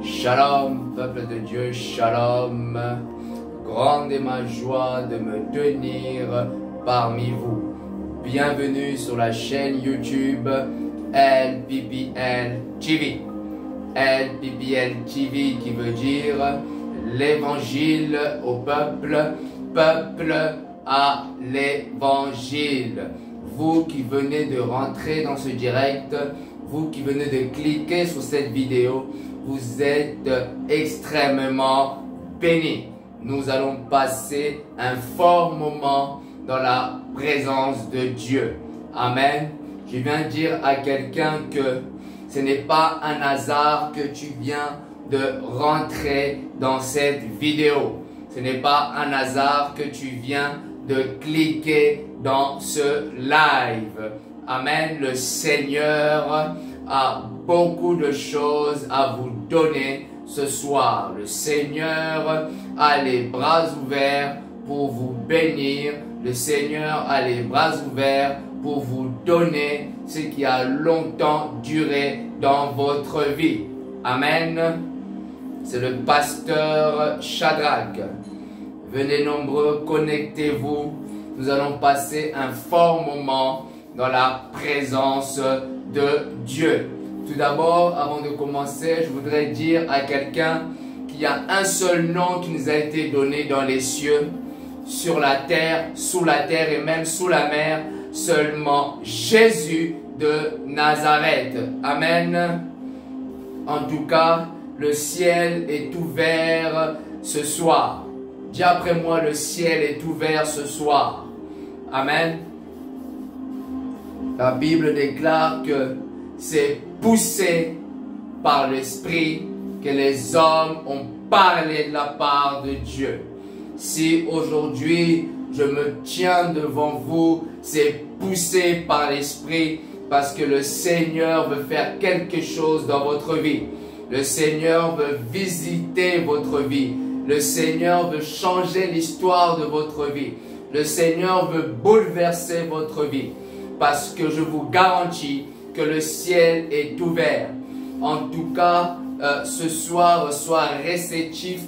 Shalom, peuple de Dieu, shalom. Grande est ma joie de me tenir parmi vous. Bienvenue sur la chaîne YouTube LPPL TV. LPPL TV qui veut dire l'évangile au peuple, peuple à l'évangile. Vous qui venez de rentrer dans ce direct, vous qui venez de cliquer sur cette vidéo, vous êtes extrêmement bénis. Nous allons passer un fort moment dans la présence de Dieu. Amen. Je viens dire à quelqu'un que ce n'est pas un hasard que tu viens de rentrer dans cette vidéo. Ce n'est pas un hasard que tu viens de cliquer dans ce live. Amen. Le Seigneur a beaucoup de choses à vous donner ce soir. Le Seigneur a les bras ouverts pour vous bénir. Le Seigneur a les bras ouverts pour vous donner ce qui a longtemps duré dans votre vie. Amen. C'est le pasteur Shadrach. Venez nombreux, connectez-vous. Nous allons passer un fort moment dans la présence de Dieu. Tout d'abord, avant de commencer, je voudrais dire à quelqu'un qu'il y a un seul nom qui nous a été donné dans les cieux, sur la terre, sous la terre et même sous la mer, seulement Jésus de Nazareth. Amen. En tout cas, le ciel est ouvert ce soir. Dis après moi, le ciel est ouvert ce soir. Amen. La Bible déclare que c'est poussé par l'Esprit que les hommes ont parlé de la part de Dieu. Si aujourd'hui je me tiens devant vous, c'est poussé par l'Esprit parce que le Seigneur veut faire quelque chose dans votre vie. Le Seigneur veut visiter votre vie. Le Seigneur veut changer l'histoire de votre vie. Le Seigneur veut bouleverser votre vie. Parce que je vous garantis que le ciel est ouvert. En tout cas, ce soir, soyez réceptif,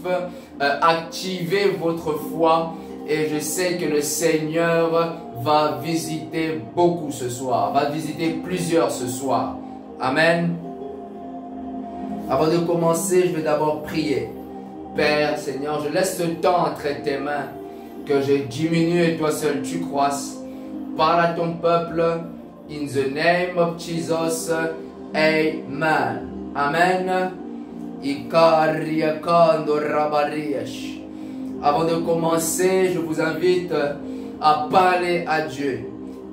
activez votre foi. Et je sais que le Seigneur va visiter beaucoup ce soir. Va visiter plusieurs ce soir. Amen. Avant de commencer, je vais d'abord prier. Père, Seigneur, je laisse ce temps entre tes mains. Que je diminue et toi seul tu croisses. Parle à ton peuple. In the name of Jesus. Amen. Amen. Avant de commencer, je vous invite à parler à Dieu.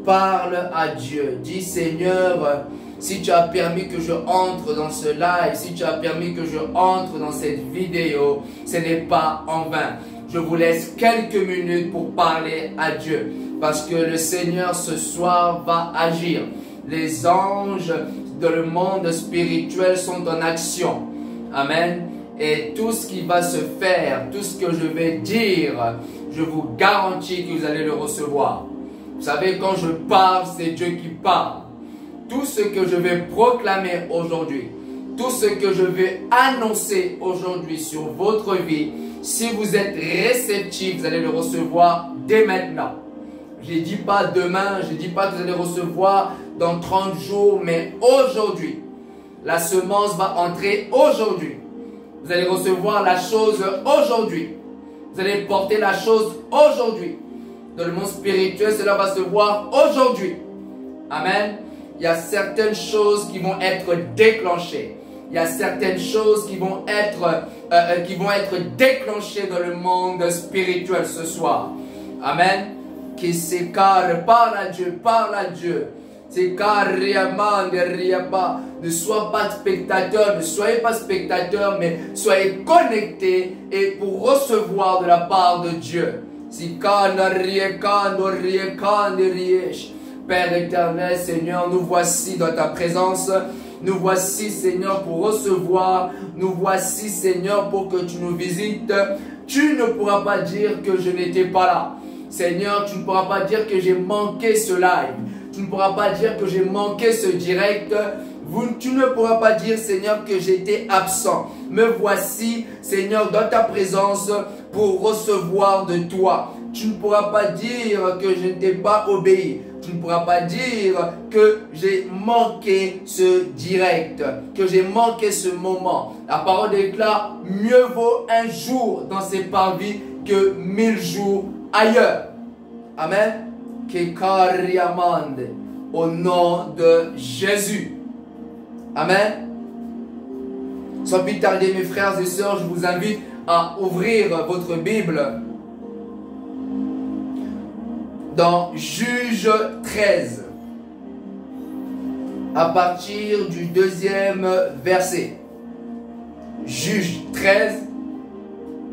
Parle à Dieu. Dis Seigneur, si tu as permis que je entre dans ce live, si tu as permis que je entre dans cette vidéo, ce n'est pas en vain. Je vous laisse quelques minutes pour parler à Dieu. Parce que le Seigneur ce soir va agir. Les anges dans le monde spirituel sont en action. Amen. Et tout ce qui va se faire, tout ce que je vais dire, je vous garantis que vous allez le recevoir. Vous savez, quand je parle, c'est Dieu qui parle. Tout ce que je vais proclamer aujourd'hui, tout ce que je vais annoncer aujourd'hui sur votre vie, si vous êtes réceptif, vous allez le recevoir dès maintenant. Je ne dis pas demain, je ne dis pas que vous allez recevoir dans 30 jours, mais aujourd'hui. La semence va entrer aujourd'hui. Vous allez recevoir la chose aujourd'hui. Vous allez porter la chose aujourd'hui. Dans le monde spirituel, cela va se voir aujourd'hui. Amen. Il y a certaines choses qui vont être déclenchées. Il y a certaines choses qui vont être déclenchées dans le monde spirituel ce soir. Amen. Qui s'écarte, parle à Dieu, parle à Dieu. Ne sois pas spectateur, ne soyez pas spectateur, mais soyez connectés et pour recevoir de la part de Dieu. Père éternel, Seigneur, nous voici dans ta présence. Nous voici, Seigneur, pour recevoir. Nous voici, Seigneur, pour que tu nous visites. Tu ne pourras pas dire que je n'étais pas là. Seigneur, tu ne pourras pas dire que j'ai manqué ce live. Tu Tu ne pourras pas dire que j'ai manqué ce direct. Tu ne pourras pas dire, Seigneur, que j'étais absent. Me voici, Seigneur, dans ta présence pour recevoir de toi. Tu ne pourras pas dire que je ne t'ai pas obéi. Tu ne pourras pas dire que j'ai manqué ce direct, que j'ai manqué ce moment. La parole déclare, mieux vaut un jour dans ces parvis que 1000 jours ailleurs. Amen. Au nom de Jésus. Amen. Sans plus tarder, mes frères et sœurs, je vous invite à ouvrir votre Bible dans Juge 13, à partir du 2e verset. Juge 13,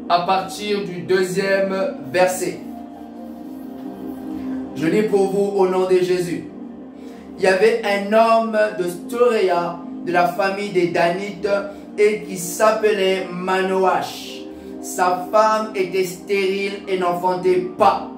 à partir du 2e verset. Je lis pour vous au nom de Jésus. Il y avait un homme de Storéa, de la famille des Danites, et qui s'appelait Manoach. Sa femme était stérile et n'enfantait pas.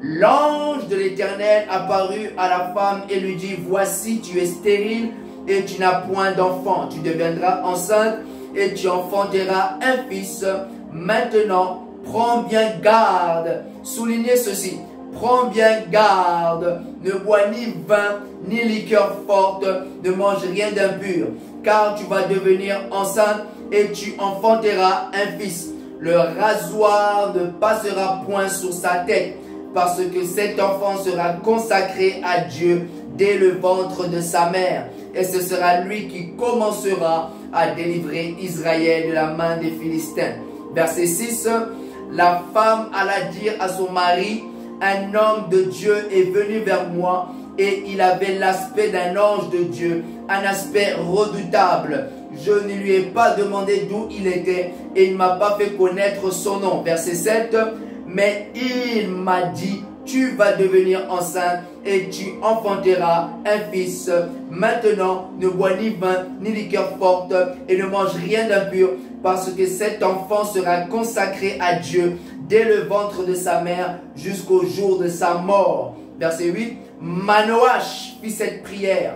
L'ange de l'Éternel apparut à la femme et lui dit, voici, tu es stérile et tu n'as point d'enfant. Tu deviendras enceinte et tu enfanteras un fils. Maintenant, prends bien garde. Soulignez ceci. Prends bien garde. Ne bois ni vin, ni liqueur forte. Ne mange rien d'impur. Car tu vas devenir enceinte et tu enfanteras un fils. Le rasoir ne passera point sur sa tête, parce que cet enfant sera consacré à Dieu dès le ventre de sa mère. Et ce sera lui qui commencera à délivrer Israël de la main des Philistins. Verset 6. La femme alla dire à son mari, un homme de Dieu est venu vers moi et il avait l'aspect d'un ange de Dieu, un aspect redoutable. Je ne lui ai pas demandé d'où il était et il ne m'a pas fait connaître son nom. Verset 7. Mais il m'a dit, tu vas devenir enceinte et tu enfanteras un fils. Maintenant, ne bois ni vin, ni liqueur forte et ne mange rien d'impur, parce que cet enfant sera consacré à Dieu dès le ventre de sa mère jusqu'au jour de sa mort. Verset 8. Manoach fit cette prière.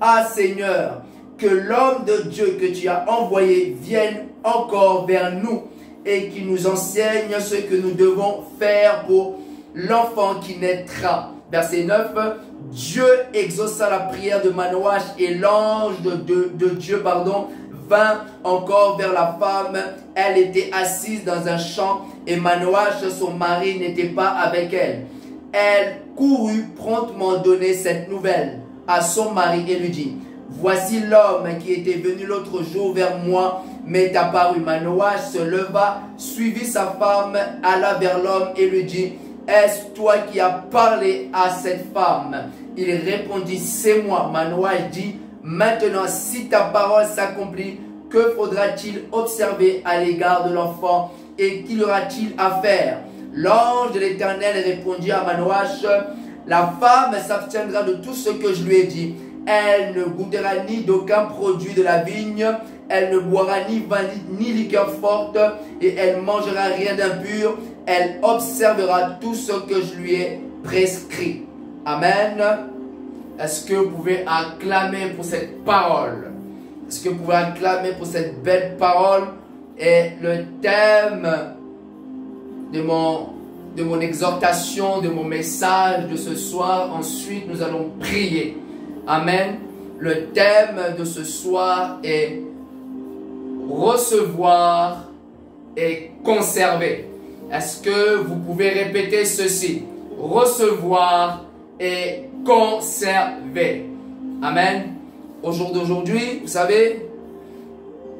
Ah Seigneur, que l'homme de Dieu que tu as envoyé vienne encore vers nous et qui nous enseigne ce que nous devons faire pour l'enfant qui naîtra. Verset 9. Dieu exauça la prière de Manoach et l'ange de Dieu vint encore vers la femme. Elle était assise dans un champ et Manoach, son mari, n'était pas avec elle. Elle courut promptement donner cette nouvelle à son mari et lui dit, voici l'homme qui était venu l'autre jour vers moi m'est apparu. Manoach se leva, suivit sa femme, alla vers l'homme et lui dit, est-ce toi qui as parlé à cette femme? Il répondit, c'est moi. Manoach dit, maintenant si ta parole s'accomplit, que faudra-t-il observer à l'égard de l'enfant et qu'y aura-t-il à faire? L'ange de l'Éternel répondit à Manoach, la femme s'abstiendra de tout ce que je lui ai dit. Elle ne goûtera ni d'aucun produit de la vigne, elle ne boira ni vin ni liqueur forte, et elle mangera rien d'impur. Elle observera tout ce que je lui ai prescrit. Amen. Est-ce que vous pouvez acclamer pour cette parole? Est-ce que vous pouvez acclamer pour cette belle parole? Et le thème de mon exhortation, de mon message de ce soir, ensuite nous allons prier. Amen. Le thème de ce soir est recevoir et conserver. Est-ce que vous pouvez répéter ceci? Recevoir et conserver. Amen. Au jour d'aujourd'hui, vous savez,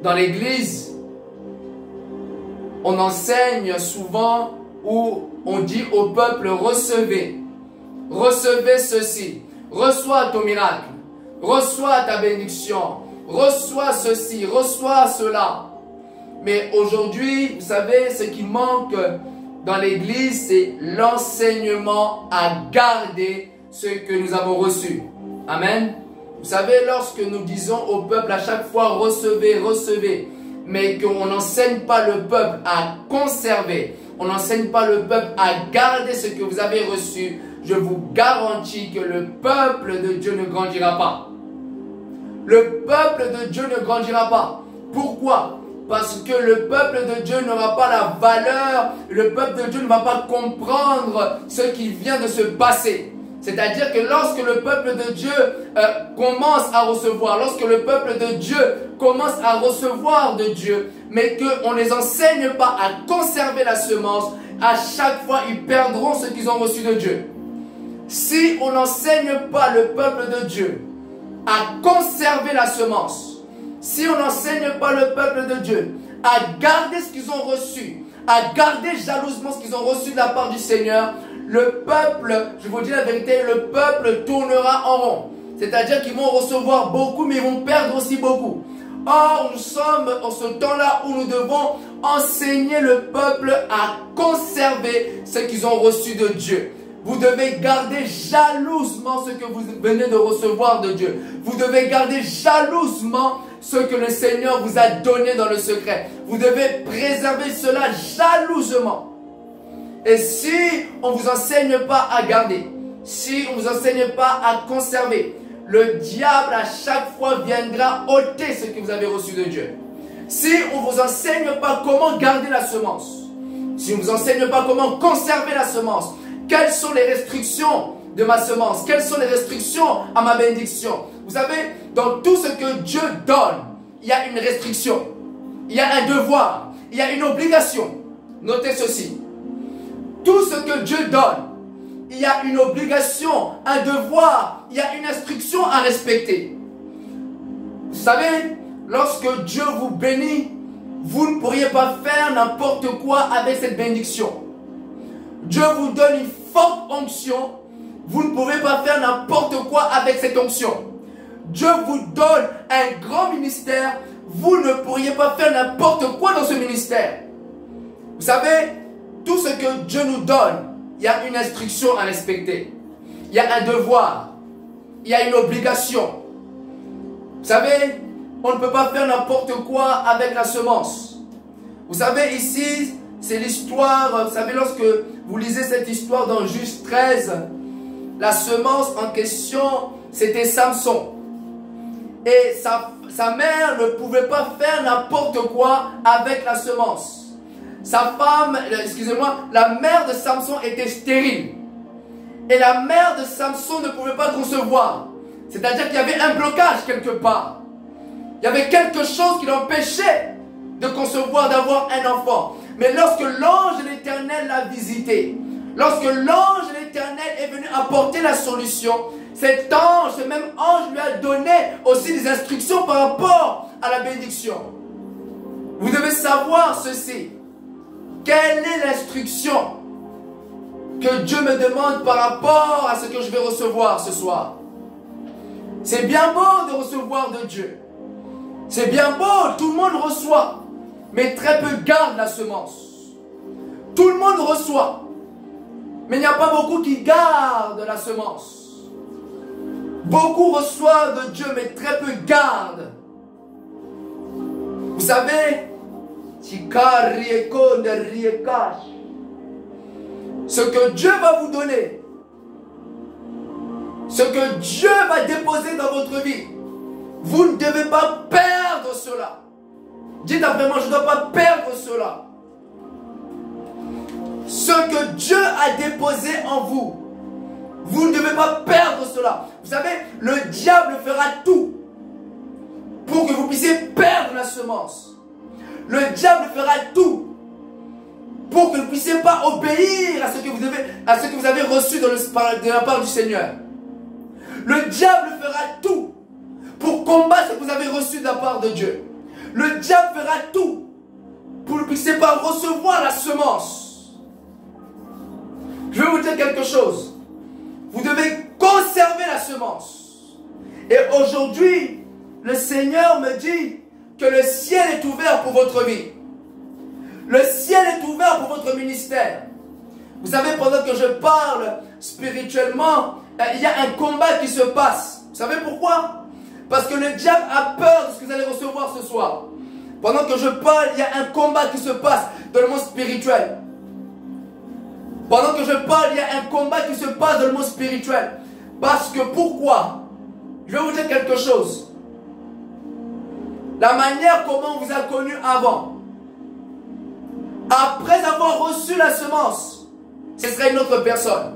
dans l'église, on enseigne souvent où on dit au peuple, recevez. Recevez ceci. Reçois ton miracle. Reçois ta bénédiction. Reçois ceci. Reçois cela. Mais aujourd'hui, vous savez, ce qui manque dans l'église, c'est l'enseignement à garder ce que nous avons reçu. Amen. Vous savez, lorsque nous disons au peuple à chaque fois, recevez, recevez, mais qu'on n'enseigne pas le peuple à conserver, on n'enseigne pas le peuple à garder ce que vous avez reçu, je vous garantis que le peuple de Dieu ne grandira pas. Le peuple de Dieu ne grandira pas. Pourquoi? Parce que le peuple de Dieu n'aura pas la valeur, le peuple de Dieu ne va pas comprendre ce qui vient de se passer. C'est-à-dire que lorsque le peuple de Dieu commence à recevoir, lorsque le peuple de Dieu commence à recevoir de Dieu, mais qu'on ne les enseigne pas à conserver la semence, à chaque fois ils perdront ce qu'ils ont reçu de Dieu. Si on n'enseigne pas le peuple de Dieu à conserver la semence, si on n'enseigne pas le peuple de Dieu à garder ce qu'ils ont reçu, à garder jalousement ce qu'ils ont reçu de la part du Seigneur, le peuple, je vous dis la vérité, le peuple tournera en rond. C'est-à-dire qu'ils vont recevoir beaucoup, mais ils vont perdre aussi beaucoup. Or, nous sommes en ce temps-là où nous devons enseigner le peuple à conserver ce qu'ils ont reçu de Dieu. Vous devez garder jalousement ce que vous venez de recevoir de Dieu. Vous devez garder jalousement ce que le Seigneur vous a donné dans le secret. Vous devez préserver cela jalousement. Et si on ne vous enseigne pas à garder, si on ne vous enseigne pas à conserver, le diable à chaque fois viendra ôter ce que vous avez reçu de Dieu. Si on ne vous enseigne pas comment garder la semence, si on ne vous enseigne pas comment conserver la semence, quelles sont les restrictions de ma semence, quelles sont les restrictions à ma bénédiction. Vous savez, dans tout ce que Dieu donne, il y a une restriction, il y a un devoir, il y a une obligation. Notez ceci. Tout ce que Dieu donne, il y a une obligation, un devoir, il y a une instruction à respecter. Vous savez, lorsque Dieu vous bénit, vous ne pourriez pas faire n'importe quoi avec cette bénédiction. Dieu vous donne une forte onction, vous ne pouvez pas faire n'importe quoi avec cette onction. Dieu vous donne un grand ministère, vous ne pourriez pas faire n'importe quoi dans ce ministère. Vous savez, tout ce que Dieu nous donne, il y a une instruction à respecter. Il y a un devoir. Il y a une obligation. Vous savez, on ne peut pas faire n'importe quoi avec la semence. Vous savez, ici, c'est l'histoire, vous savez, lorsque vous lisez cette histoire dans Juge 13, la semence en question, c'était Samson. Et sa mère ne pouvait pas faire n'importe quoi avec la semence. Sa femme, excusez-moi, la mère de Samson était stérile. Et la mère de Samson ne pouvait pas concevoir. C'est-à-dire qu'il y avait un blocage quelque part. Il y avait quelque chose qui l'empêchait de concevoir, d'avoir un enfant. Mais lorsque l'ange de l'Éternel l'a visité, lorsque l'ange de l'Éternel est venu apporter la solution, cet ange, ce même ange lui a donné aussi des instructions par rapport à la bénédiction. Vous devez savoir ceci. Quelle est l'instruction que Dieu me demande par rapport à ce que je vais recevoir ce soir? C'est bien beau de recevoir de Dieu. C'est bien beau, tout le monde reçoit. Mais très peu gardent la semence. Tout le monde reçoit. Mais il n'y a pas beaucoup qui gardent la semence. Beaucoup reçoivent de Dieu, mais très peu gardent. Vous savez, ce que Dieu va vous donner, ce que Dieu va déposer dans votre vie, vous ne devez pas perdre cela. Dites après moi, je ne dois pas perdre cela. Ce que Dieu a déposé en vous, vous ne devez pas perdre cela. Vous savez, le diable fera tout pour que vous puissiez perdre la semence. Le diable fera tout pour que vous ne puissiez pas obéir à ce que vous avez reçu de la part du Seigneur. Le diable fera tout pour combattre ce que vous avez reçu de la part de Dieu. Le diable fera tout pour que vous ne puissiez pas recevoir la semence. Je vais vous dire quelque chose. Vous devez conserver la semence. Et aujourd'hui, le Seigneur me dit que le ciel est ouvert pour votre vie. Le ciel est ouvert pour votre ministère. Vous savez, pendant que je parle spirituellement, il y a un combat qui se passe. Vous savez pourquoi? Parce que le diable a peur de ce que vous allez recevoir ce soir. Pendant que je parle, il y a un combat qui se passe dans le monde spirituel. Pendant que je parle, il y a un combat qui se passe dans le monde spirituel. Parce que pourquoi? Je vais vous dire quelque chose. La manière comment on vous a connu avant, après avoir reçu la semence, ce serait une autre personne.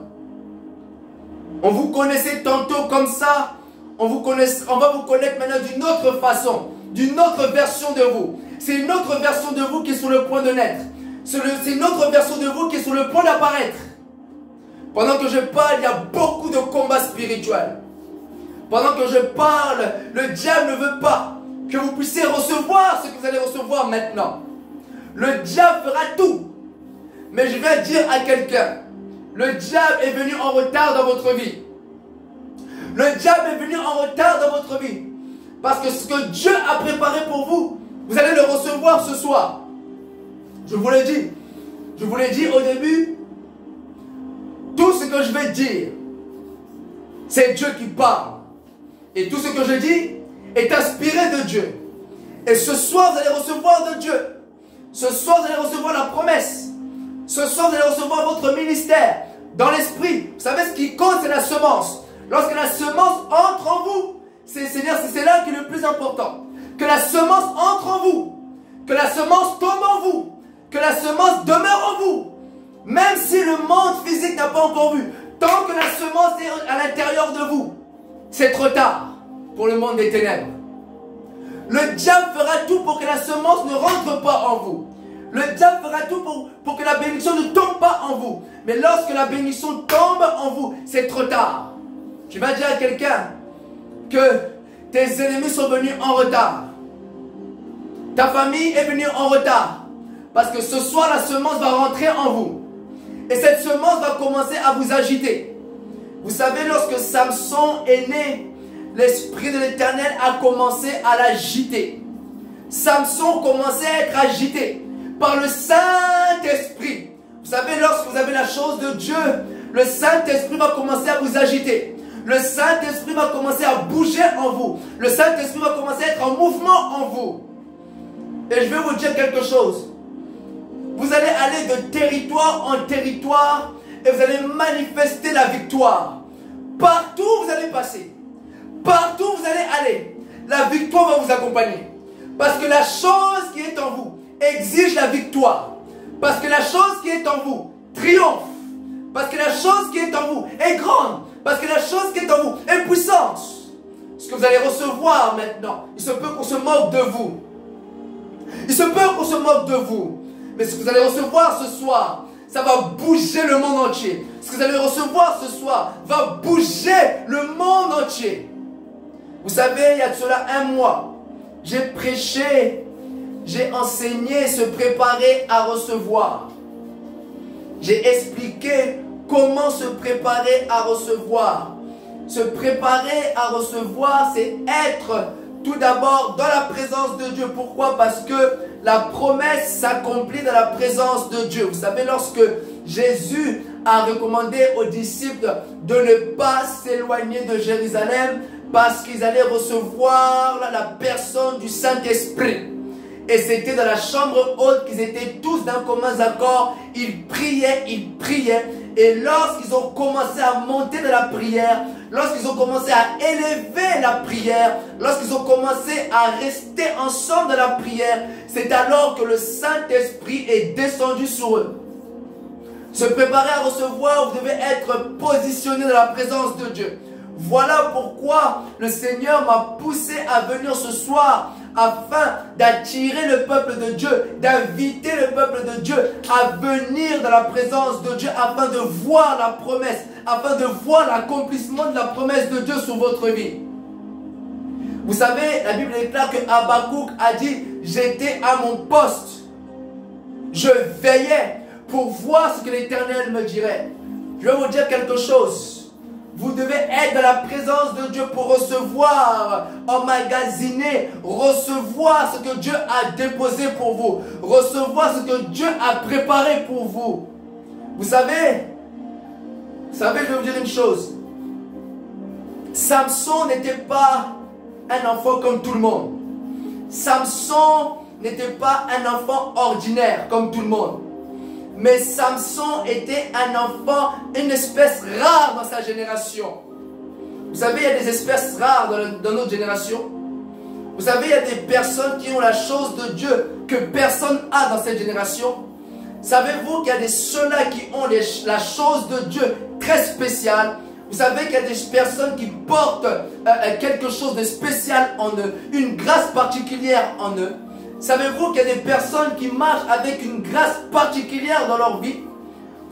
On vous connaissait tantôt comme ça, on va vous connaître maintenant d'une autre façon, d'une autre version de vous. C'est une autre version de vous qui est sur le point de naître. C'est une autre version de vous qui est sur le point d'apparaître. Pendant que je parle, il y a beaucoup de combats spirituels. Pendant que je parle, le diable ne veut pas que vous puissiez recevoir ce que vous allez recevoir maintenant. Le diable fera tout. Mais je vais dire à quelqu'un, le diable est venu en retard dans votre vie. Le diable est venu en retard dans votre vie. Parce que ce que Dieu a préparé pour vous, vous allez le recevoir ce soir. Je vous l'ai dit. Je vous l'ai dit au début. Tout ce que je vais dire, c'est Dieu qui parle. Et tout ce que je dis est inspiré de Dieu. Et ce soir, vous allez recevoir de Dieu. Ce soir, vous allez recevoir la promesse. Ce soir, vous allez recevoir votre ministère dans l'esprit. Vous savez, ce qui compte, c'est la semence. Lorsque la semence entre en vous, c'est là qui est le plus important. Que la semence entre en vous. Que la semence tombe en vous. Que la semence demeure en vous. Même si le monde physique n'a pas encore vu. Tant que la semence est à l'intérieur de vous, c'est trop tard pour le monde des ténèbres. Le diable fera tout pour que la semence ne rentre pas en vous. Le diable fera tout pour que la bénédiction ne tombe pas en vous. Mais lorsque la bénédiction tombe en vous, c'est trop tard. Tu vas dire à quelqu'un que tes ennemis sont venus en retard. Ta famille est venue en retard. Parce que ce soir, la semence va rentrer en vous. Et cette semence va commencer à vous agiter. Vous savez, lorsque Samson est né, l'Esprit de l'Éternel a commencé à l'agiter. Samson commençait à être agité par le Saint-Esprit. Vous savez, lorsque vous avez la chose de Dieu, le Saint-Esprit va commencer à vous agiter. Le Saint-Esprit va commencer à bouger en vous. Le Saint-Esprit va commencer à être en mouvement en vous. Et je vais vous dire quelque chose. Vous allez aller de territoire en territoire et vous allez manifester la victoire. Partout où vous allez passer, partout où vous allez aller, la victoire va vous accompagner. Parce que la chose qui est en vous exige la victoire. Parce que la chose qui est en vous triomphe. Parce que la chose qui est en vous est grande. Parce que la chose qui est en vous est puissante. Ce que vous allez recevoir maintenant, il se peut qu'on se moque de vous. Il se peut qu'on se moque de vous. Mais ce que vous allez recevoir ce soir, ça va bouger le monde entier. Ce que vous allez recevoir ce soir va bouger le monde entier. Vous savez, il y a de cela 1 mois, j'ai prêché, j'ai enseigné, se préparer à recevoir. J'ai expliqué comment se préparer à recevoir. Se préparer à recevoir, c'est être tout d'abord dans la présence de Dieu. Pourquoi? Parce que la promesse s'accomplit dans la présence de Dieu. Vous savez, lorsque Jésus a recommandé aux disciples de ne pas s'éloigner de Jérusalem parce qu'ils allaient recevoir la personne du Saint-Esprit. Et c'était dans la chambre haute qu'ils étaient tous d'un commun accord. Ils priaient, ils priaient. Et lorsqu'ils ont commencé à monter de la prière, lorsqu'ils ont commencé à élever la prière, lorsqu'ils ont commencé à rester ensemble dans la prière, c'est alors que le Saint-Esprit est descendu sur eux. Se préparer à recevoir, vous devez être positionné dans la présence de Dieu. Voilà pourquoi le Seigneur m'a poussé à venir ce soir afin d'attirer le peuple de Dieu, d'inviter le peuple de Dieu à venir dans la présence de Dieu afin de voir la promesse, afin de voir l'accomplissement de la promesse de Dieu sur votre vie. Vous savez, la Bible déclare que Habakkuk a dit « J'étais à mon poste, je veillais pour voir ce que l'Éternel me dirait. » Je vais vous dire quelque chose. Vous devez être dans la présence de Dieu pour recevoir, emmagasiner, recevoir ce que Dieu a déposé pour vous. Recevoir ce que Dieu a préparé pour vous. Vous savez, je vais vous dire une chose. Samson n'était pas un enfant comme tout le monde. Samson n'était pas un enfant ordinaire comme tout le monde. Mais Samson était un enfant, une espèce rare dans sa génération. Vous savez, il y a des espèces rares dans notre génération. Vous savez, il y a des personnes qui ont la chose de Dieu que personne n'a dans cette génération. Savez-vous qu'il y a ceux-là qui ont la chose de Dieu très spéciale? Vous savez qu'il y a des personnes qui portent quelque chose de spécial en eux, une grâce particulière en eux. Savez-vous qu'il y a des personnes qui marchent avec une grâce particulière dans leur vie?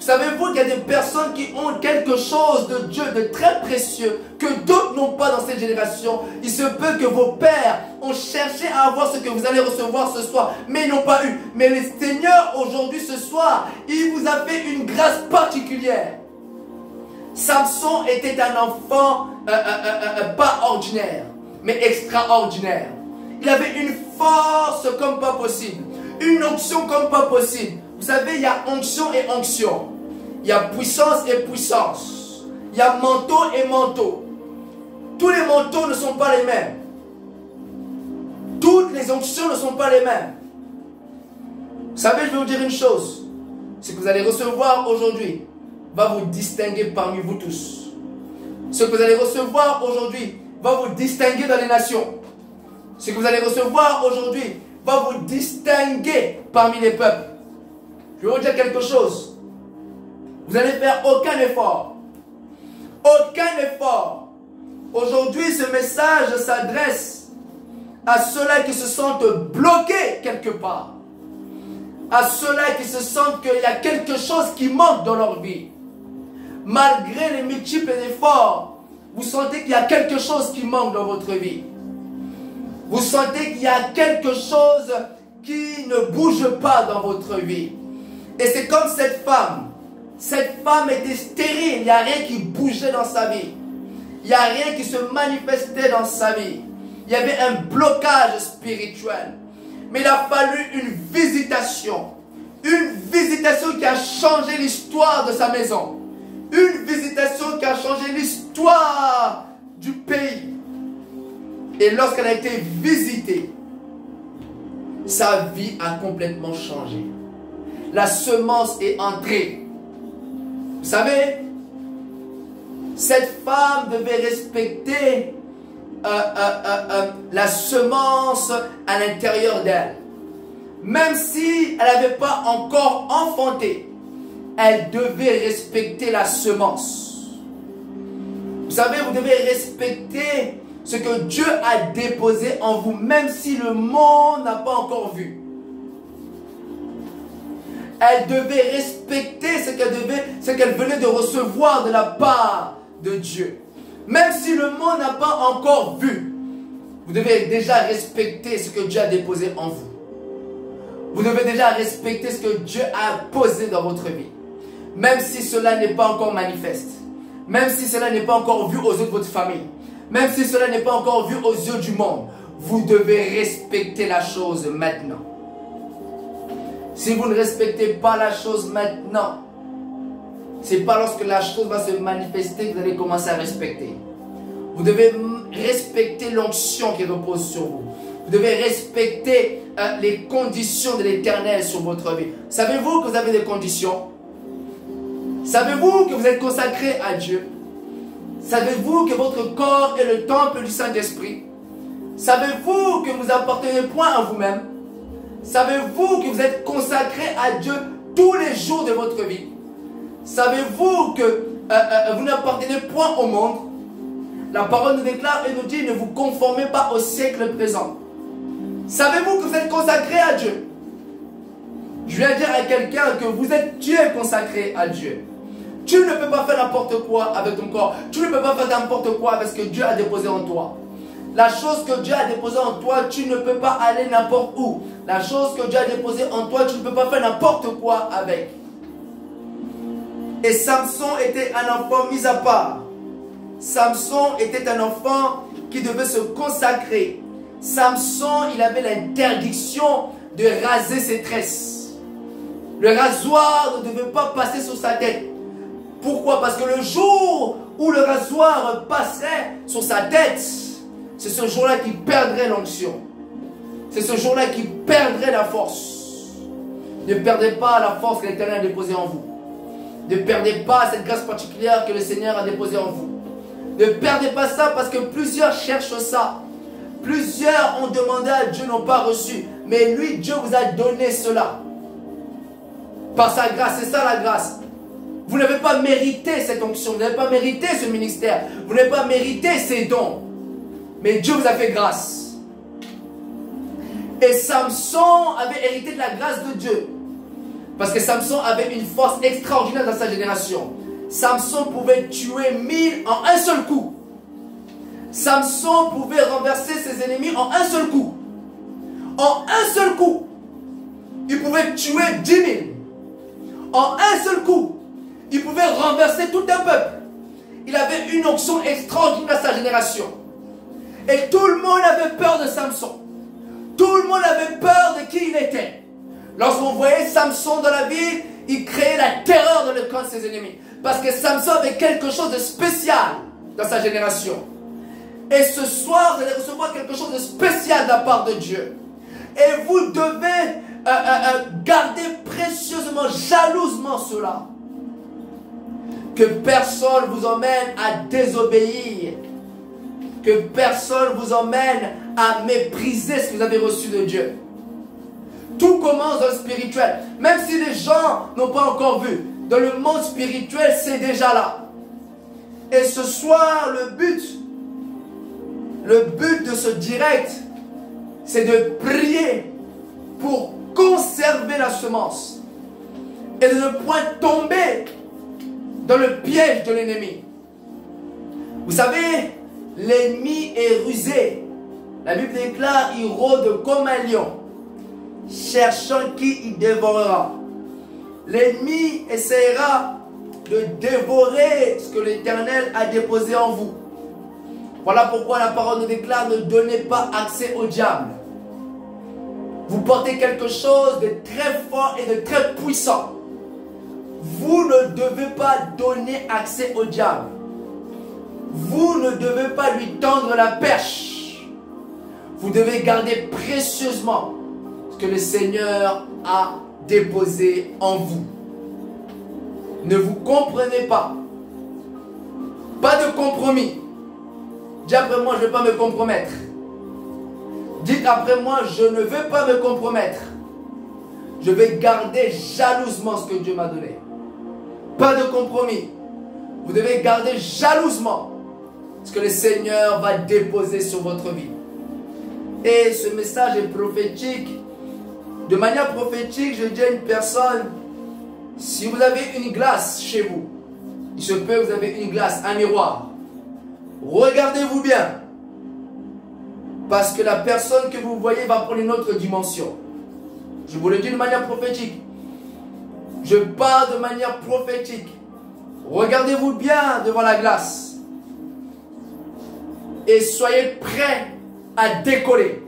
Savez-vous qu'il y a des personnes qui ont quelque chose de Dieu de très précieux que d'autres n'ont pas dans cette génération? Il se peut que vos pères ont cherché à avoir ce que vous allez recevoir ce soir, mais ils n'ont pas eu. Mais le Seigneur, aujourd'hui, ce soir, il vous a fait une grâce particulière. Samson était un enfant pas ordinaire, mais extraordinaire. Il avait une force comme pas possible, une onction comme pas possible. Vous savez, il y a onction et onction. Il y a puissance et puissance. Il y a manteau et manteau. Tous les manteaux ne sont pas les mêmes. Toutes les onctions ne sont pas les mêmes. Vous savez, je vais vous dire une chose. Ce que vous allez recevoir aujourd'hui va vous distinguer parmi vous tous. Ce que vous allez recevoir aujourd'hui va vous distinguer dans les nations. Ce que vous allez recevoir aujourd'hui va vous distinguer parmi les peuples. Je vais vous dire quelque chose. Vous n'allez faire aucun effort. Aucun effort. Aujourd'hui, ce message s'adresse à ceux-là qui se sentent bloqués quelque part. À ceux-là qui se sentent qu'il y a quelque chose qui manque dans leur vie. Malgré les multiples efforts, vous sentez qu'il y a quelque chose qui manque dans votre vie. Vous sentez qu'il y a quelque chose qui ne bouge pas dans votre vie. Et c'est comme cette femme. Cette femme était stérile. Il n'y a rien qui bougeait dans sa vie. Il n'y a rien qui se manifestait dans sa vie. Il y avait un blocage spirituel. Mais il a fallu une visitation. Une visitation qui a changé l'histoire de sa maison. Une visitation qui a changé l'histoire du pays. Et lorsqu'elle a été visitée, sa vie a complètement changé. La semence est entrée. Vous savez, cette femme devait respecter la semence à l'intérieur d'elle. Même si elle n'avait pas encore enfanté, elle devait respecter la semence. Vous savez, vous devez respecter ce que Dieu a déposé en vous, même si le monde n'a pas encore vu. Elle devait respecter ce qu'elle venait de recevoir de la part de Dieu. Même si le monde n'a pas encore vu, vous devez déjà respecter ce que Dieu a déposé en vous. Vous devez déjà respecter ce que Dieu a posé dans votre vie. Même si cela n'est pas encore manifeste. Même si cela n'est pas encore vu aux yeux de votre famille. Même si cela n'est pas encore vu aux yeux du monde. Vous devez respecter la chose maintenant. Si vous ne respectez pas la chose maintenant, c'est pas lorsque la chose va se manifester que vous allez commencer à respecter. Vous devez respecter l'onction qui repose sur vous. Vous devez respecter les conditions de l'Éternel sur votre vie. Savez-vous que vous avez des conditions? Savez-vous que vous êtes consacré à Dieu? Savez-vous que votre corps est le temple du Saint-Esprit? Savez-vous que vous appartenez point à vous-même? Savez-vous que vous êtes consacré à Dieu tous les jours de votre vie? Savez-vous que vous n'appartenez point au monde? La parole nous déclare et nous dit: ne vous conformez pas au siècle présent. Savez-vous que vous êtes consacré à Dieu? Je viens dire à quelqu'un que tu es consacré à Dieu. Tu ne peux pas faire n'importe quoi avec ton corps. Tu ne peux pas faire n'importe quoi avec ce que Dieu a déposé en toi. La chose que Dieu a déposée en toi, tu ne peux pas aller n'importe où. La chose que Dieu a déposée en toi, tu ne peux pas faire n'importe quoi avec. Et Samson était un enfant mis à part. Samson était un enfant qui devait se consacrer. Samson, il avait l'interdiction de raser ses tresses. Le rasoir ne devait pas passer sur sa tête. Pourquoi? Parce que le jour où le rasoir passerait sur sa tête, c'est ce jour-là qu'il perdrait l'onction. C'est ce jour-là qu'il perdrait la force. Ne perdez pas la force que l'Éternel a déposée en vous. Ne perdez pas cette grâce particulière que le Seigneur a déposée en vous. Ne perdez pas ça parce que plusieurs cherchent ça. Plusieurs ont demandé à Dieu, n'ont pas reçu. Mais lui, Dieu vous a donné cela. Par sa grâce, c'est ça la grâce. Vous n'avez pas mérité cette onction, vous n'avez pas mérité ce ministère, vous n'avez pas mérité ces dons. Mais Dieu vous a fait grâce. Et Samson avait hérité de la grâce de Dieu. Parce que Samson avait une force extraordinaire dans sa génération. Samson pouvait tuer 1000 en un seul coup. Samson pouvait renverser ses ennemis en un seul coup. En un seul coup. Il pouvait tuer 10 000. En un seul coup. Il pouvait renverser tout un peuple. Il avait une onction extraordinaire dans sa génération. Et tout le monde avait peur de Samson. Tout le monde avait peur de qui il était. Lorsqu'on voyait Samson dans la ville, il créait la terreur dans le camp de ses ennemis. Parce que Samson avait quelque chose de spécial dans sa génération. Et ce soir, vous allez recevoir quelque chose de spécial de la part de Dieu. Et vous devez garder précieusement, jalousement cela. Que personne vous emmène à désobéir. Que personne vous emmène à mépriser ce que vous avez reçu de Dieu. Tout commence dans le spirituel. Même si les gens n'ont pas encore vu. Dans le monde spirituel, c'est déjà là. Et ce soir, le but de ce direct, c'est de prier pour conserver la semence. Et de ne point tomber dans le piège de l'ennemi. Vous savez, l'ennemi est rusé. La Bible déclare, il rôde comme un lion, cherchant qui il dévorera. L'ennemi essaiera de dévorer ce que l'Éternel a déposé en vous. Voilà pourquoi la parole nous déclare, ne donnez pas accès au diable. Vous portez quelque chose de très fort et de très puissant. Vous ne devez pas donner accès au diable. Vous ne devez pas lui tendre la perche. Vous devez garder précieusement ce que le Seigneur a déposé en vous. Ne vous comprenez pas. Pas de compromis. Dites après moi, je ne vais pas me compromettre. Dites après moi, je ne veux pas me compromettre. Je vais garder jalousement ce que Dieu m'a donné. Pas de compromis. Vous devez garder jalousement ce que le Seigneur va déposer sur votre vie. Et ce message est prophétique. De manière prophétique, je dis à une personne, si vous avez une glace chez vous, il se peut que vous avez une glace, un miroir. Regardez-vous bien. Parce que la personne que vous voyez va prendre une autre dimension. Je vous le dis de manière prophétique. Je parle de manière prophétique. Regardez-vous bien devant la glace. Et soyez prêts à décoller.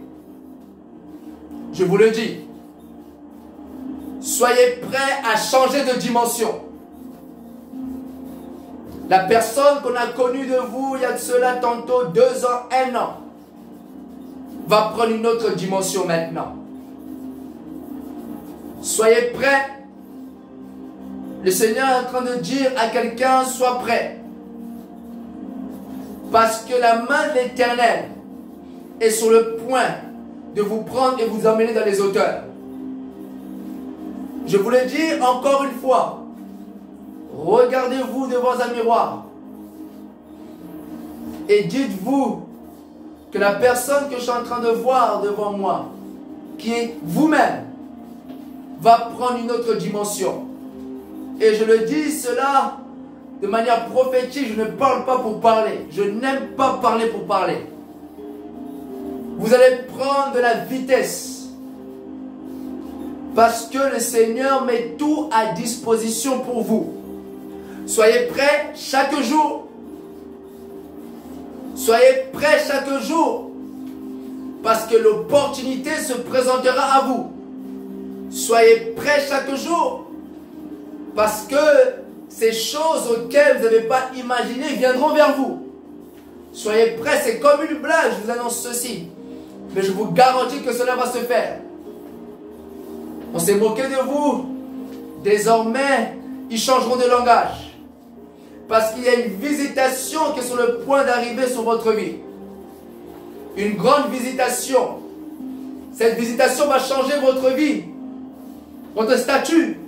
Je vous le dis. Soyez prêts à changer de dimension. La personne qu'on a connue de vous, il y a de cela tantôt 2 ans, 1 an, va prendre une autre dimension maintenant. Soyez prêts. Le Seigneur est en train de dire à quelqu'un, sois prêt. Parce que la main de l'Éternel est sur le point de vous prendre et vous emmener dans les hauteurs. Je vous le dis encore une fois. Regardez-vous devant un miroir. Et dites-vous que la personne que je suis en train de voir devant moi, qui est vous-même, va prendre une autre dimension. Et je le dis cela de manière prophétique, je ne parle pas pour parler. Je n'aime pas parler pour parler. Vous allez prendre de la vitesse. Parce que le Seigneur met tout à disposition pour vous. Soyez prêts chaque jour. Soyez prêts chaque jour. Parce que l'opportunité se présentera à vous. Soyez prêts chaque jour. Parce que ces choses auxquelles vous n'avez pas imaginé viendront vers vous. Soyez prêts, c'est comme une blague, je vous annonce ceci. Mais je vous garantis que cela va se faire. On s'est moqué de vous. Désormais, ils changeront de langage. Parce qu'il y a une visitation qui est sur le point d'arriver sur votre vie. Une grande visitation. Cette visitation va changer votre vie, votre statut.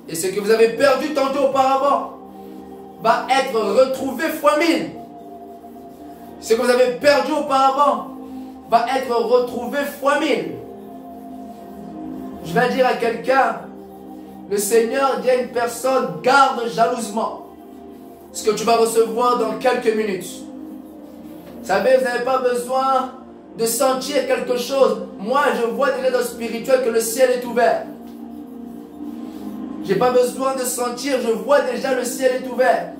Et ce que vous avez perdu tantôt auparavant va être retrouvé fois 1000. Ce que vous avez perdu auparavant va être retrouvé fois 1000. Je vais dire à quelqu'un, le Seigneur dit à une personne, garde jalousement ce que tu vas recevoir dans quelques minutes. Vous savez, vous n'avez pas besoin de sentir quelque chose. Moi, je vois déjà dans le spirituel que le ciel est ouvert. Je n'ai pas besoin de sentir, je vois déjà le ciel est ouvert.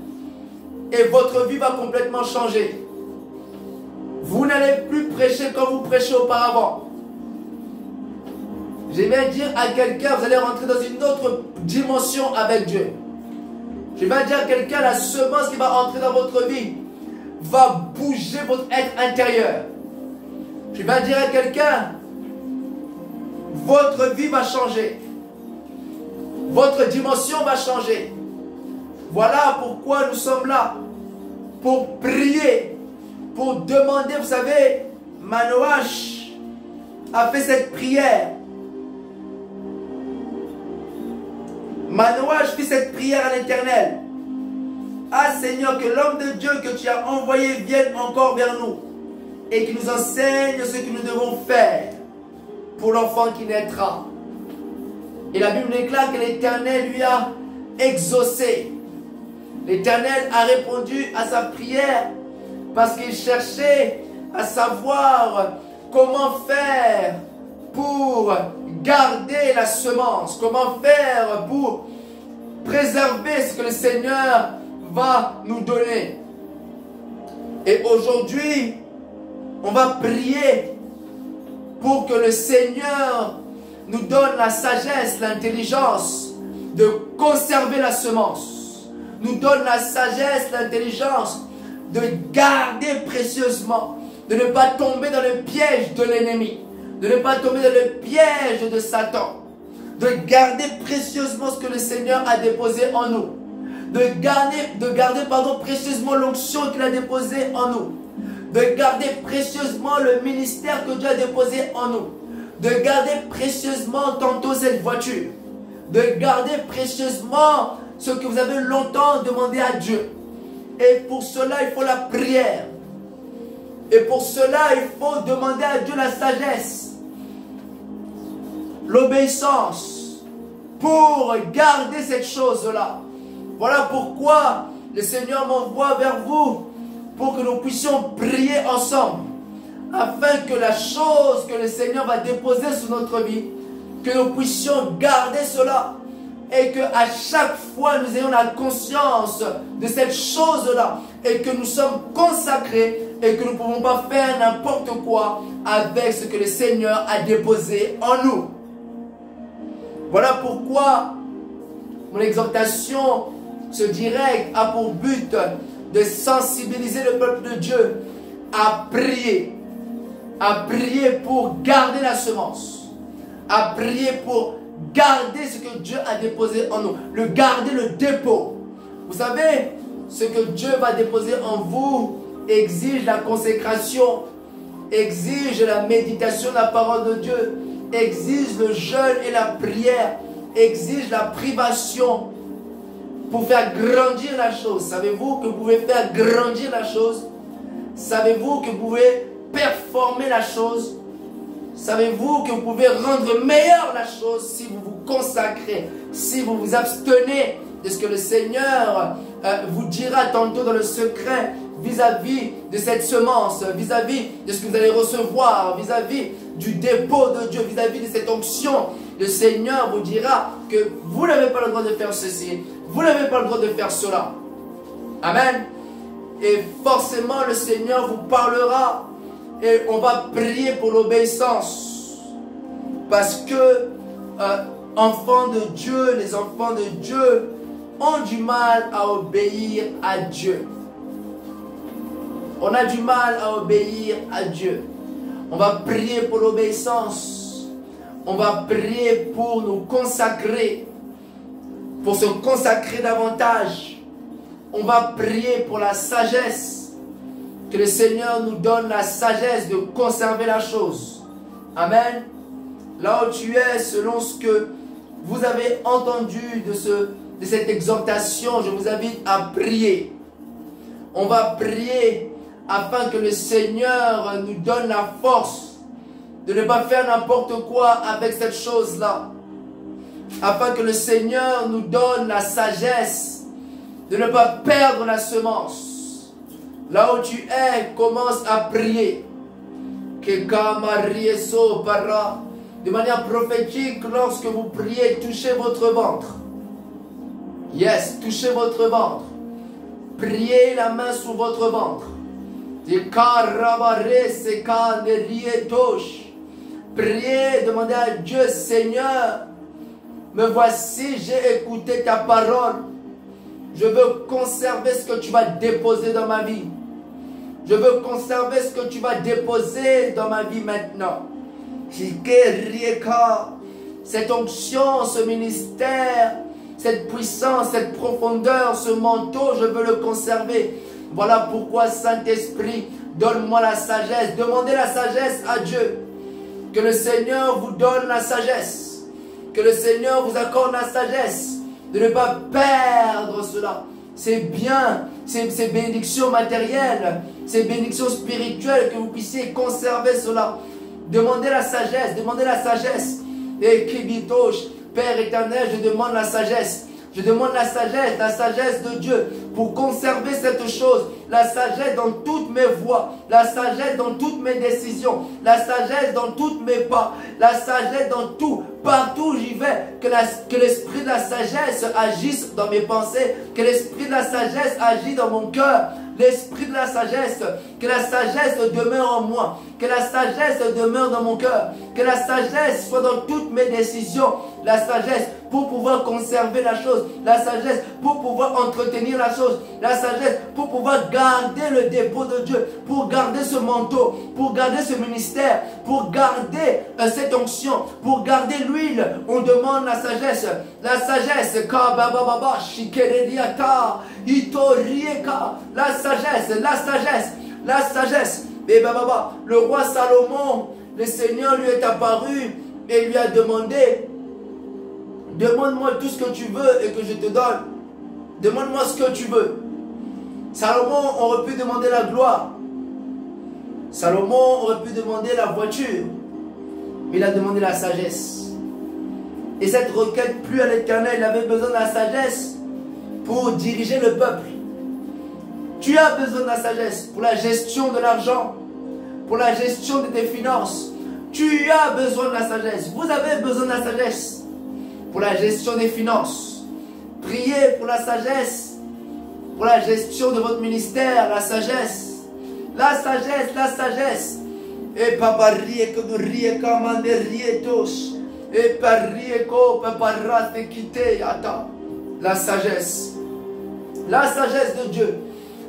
Et votre vie va complètement changer. Vous n'allez plus prêcher comme vous prêchez auparavant. Je vais dire à quelqu'un, vous allez rentrer dans une autre dimension avec Dieu. Je vais dire à quelqu'un, la semence qui va entrer dans votre vie va bouger votre être intérieur. Je vais dire à quelqu'un, votre vie va changer. Votre dimension va changer. Voilà pourquoi nous sommes là. Pour prier, pour demander, vous savez, Manoach a fait cette prière. Manoach fit cette prière à l'Éternel. Ah Seigneur, que l'homme de Dieu que tu as envoyé vienne encore vers nous et qu'il nous enseigne ce que nous devons faire pour l'enfant qui naîtra. Et la Bible déclare que l'Éternel lui a exaucé. L'Éternel a répondu à sa prière parce qu'il cherchait à savoir comment faire pour garder la semence, comment faire pour préserver ce que le Seigneur va nous donner. Et aujourd'hui, on va prier pour que le Seigneur nous donne la sagesse, l'intelligence de conserver la semence. Nous donne la sagesse, l'intelligence de garder précieusement, de ne pas tomber dans le piège de l'ennemi, de ne pas tomber dans le piège de Satan, de garder précieusement ce que le Seigneur a déposé en nous, de garder précieusement l'onction qu'il a déposée en nous, de garder précieusement le ministère que Dieu a déposé en nous, de garder précieusement tantôt cette voiture, de garder précieusement ce que vous avez longtemps demandé à Dieu. Et pour cela, il faut la prière. Et pour cela, il faut demander à Dieu la sagesse, l'obéissance, pour garder cette chose-là. Voilà pourquoi le Seigneur m'envoie vers vous, pour que nous puissions prier ensemble, afin que la chose que le Seigneur va déposer sur notre vie, que nous puissions garder cela, et que à chaque fois nous ayons la conscience de cette chose-là, et que nous sommes consacrés, et que nous ne pouvons pas faire n'importe quoi avec ce que le Seigneur a déposé en nous. Voilà pourquoi mon exhortation ce direct a pour but de sensibiliser le peuple de Dieu à prier pour garder la semence, à prier pour garder ce que Dieu a déposé en nous, garder le dépôt. Vous savez, ce que Dieu va déposer en vous exige la consécration, exige la méditation de la parole de Dieu, exige le jeûne et la prière, exige la privation pour faire grandir la chose. Savez-vous que vous pouvez faire grandir la chose? Savez-vous que vous pouvez performer la chose? Savez-vous que vous pouvez rendre meilleure la chose si vous vous consacrez, si vous vous abstenez de ce que le Seigneur vous dira tantôt dans le secret vis-à-vis de cette semence, vis-à-vis de ce que vous allez recevoir, vis-à-vis du dépôt de Dieu, vis-à-vis de cette onction. Le Seigneur vous dira que vous n'avez pas le droit de faire ceci, vous n'avez pas le droit de faire cela. Amen. Et forcément le Seigneur vous parlera et on va prier pour l'obéissance. Parce que enfants de Dieu, les enfants de Dieu ont du mal à obéir à Dieu. On a du mal à obéir à Dieu. On va prier pour l'obéissance. On va prier pour nous consacrer, pour se consacrer davantage. On va prier pour la sagesse. Que le Seigneur nous donne la sagesse de conserver la chose. Amen. Là où tu es, selon ce que vous avez entendu de cette exhortation, je vous invite à prier. On va prier afin que le Seigneur nous donne la force de ne pas faire n'importe quoi avec cette chose-là. Afin que le Seigneur nous donne la sagesse de ne pas perdre la semence. Là où tu es, commence à prier. De manière prophétique, lorsque vous priez, touchez votre ventre. Yes, touchez votre ventre. Priez la main sur votre ventre. Priez, demandez à Dieu, Seigneur, me voici, j'ai écouté ta parole. Je veux conserver ce que tu vas déposer dans ma vie. Je veux conserver ce que tu vas déposer dans ma vie maintenant. Cette onction, ce ministère, cette puissance, cette profondeur, ce manteau, je veux le conserver. Voilà pourquoi, Saint-Esprit, donne-moi la sagesse. Demandez la sagesse à Dieu. Que le Seigneur vous donne la sagesse. Que le Seigneur vous accorde la sagesse de ne pas perdre cela. C'est bien, ces bénédictions matérielles, ces bénédictions spirituelles, que vous puissiez conserver cela. Demandez la sagesse, demandez la sagesse. Et Kibitosh, Père éternel, je demande la sagesse. Je demande la sagesse de Dieu pour conserver cette chose. La sagesse dans toutes mes voies. La sagesse dans toutes mes décisions. La sagesse dans tous mes pas. La sagesse dans tout. Partout où j'y vais. Que l'esprit de la sagesse agisse dans mes pensées. Que l'esprit de la sagesse agisse dans mon cœur. L'esprit de la sagesse, que la sagesse demeure en moi, que la sagesse demeure dans mon cœur, que la sagesse soit dans toutes mes décisions, la sagesse pour pouvoir conserver la chose, la sagesse pour pouvoir entretenir la chose, la sagesse pour pouvoir garder le dépôt de Dieu, pour garder ce manteau, pour garder ce ministère, pour garder cette onction, pour garder l'huile. On demande la sagesse, la sagesse, la sagesse, la sagesse, la sagesse. Et le roi Salomon, le Seigneur lui est apparu et lui a demandé, demande-moi tout ce que tu veux et que je te donne. Demande-moi ce que tu veux. Salomon aurait pu demander la gloire. Salomon aurait pu demander la voiture. Mais il a demandé la sagesse. Et cette requête plut à l'Éternel. Il avait besoin de la sagesse pour diriger le peuple. Tu as besoin de la sagesse pour la gestion de l'argent, pour la gestion de tes finances. Tu as besoin de la sagesse. Vous avez besoin de la sagesse pour la gestion des finances. Priez pour la sagesse, pour la gestion de votre ministère, la sagesse. La sagesse, la sagesse. Et papa rie que nous rie comme des rietos. Et par rie que papa rate quitter ata. La sagesse. La sagesse de Dieu.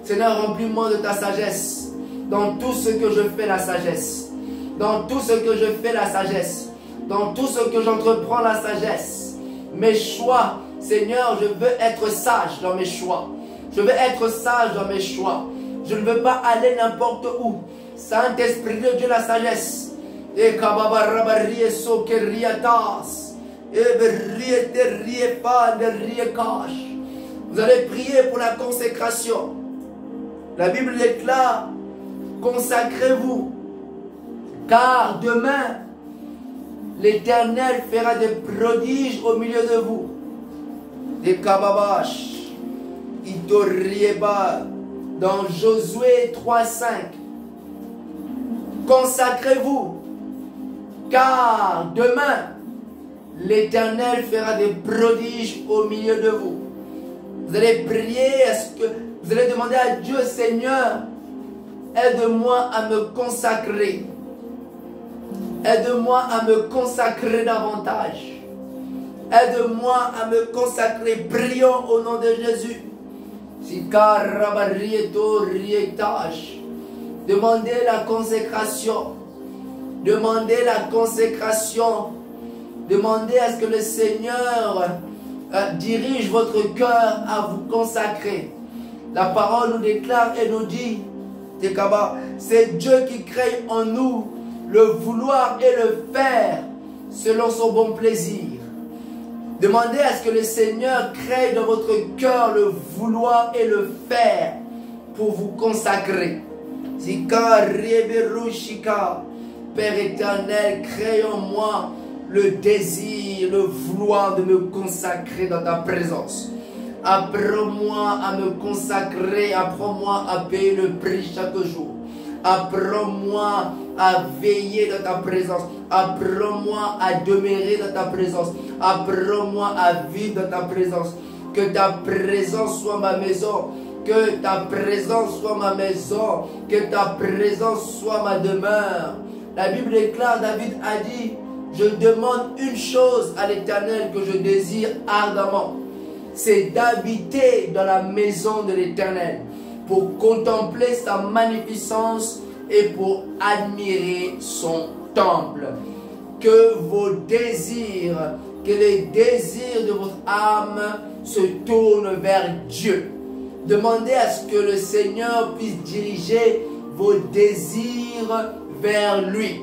Seigneur, remplis-moi de ta sagesse. Dans tout ce que je fais, la sagesse. Dans tout ce que je fais, la sagesse. Dans tout ce que j'entreprends, la sagesse. Mes choix, Seigneur, je veux être sage dans mes choix. Je veux être sage dans mes choix. Je ne veux pas aller n'importe où. Saint-Esprit de Dieu, la sagesse. Et kababarabariye sokeriatas. Et berriete pas de riekash. Vous allez prier pour la consécration. La Bible déclare, consacrez-vous, car demain, l'Éternel fera des prodiges au milieu de vous. Des kababash, itorieba, dans Josué 3:5. Consacrez-vous, car demain, l'Éternel fera des prodiges au milieu de vous. Vous allez prier, vous allez demander à Dieu, Seigneur, aide-moi à me consacrer. Aide-moi à me consacrer davantage. Aide-moi à me consacrer. Prions au nom de Jésus. Demandez la consécration. Demandez la consécration Demandez à ce que le Seigneur dirige votre cœur à vous consacrer. La parole nous déclare et nous dit, c'est Dieu qui crée en nous le vouloir et le faire selon son bon plaisir. Demandez à ce que le Seigneur crée dans votre cœur le vouloir et le faire pour vous consacrer. Père éternel, crée en moi le désir, le vouloir de me consacrer dans ta présence. Apprends-moi à me consacrer, apprends-moi à payer le prix chaque jour. Apprends-moi à veiller dans ta présence. Apprends-moi à demeurer dans ta présence. Apprends-moi à vivre dans ta présence. Que ta présence soit ma maison. Que ta présence soit ma maison. Que ta présence soit ma demeure. La Bible déclare, David a dit, je demande une chose à l'Éternel que je désire ardemment. C'est d'habiter dans la maison de l'Éternel pour contempler sa magnificence et pour admirer son temple. Que vos désirs, que les désirs de votre âme se tournent vers Dieu. Demandez à ce que le Seigneur puisse diriger vos désirs vers lui.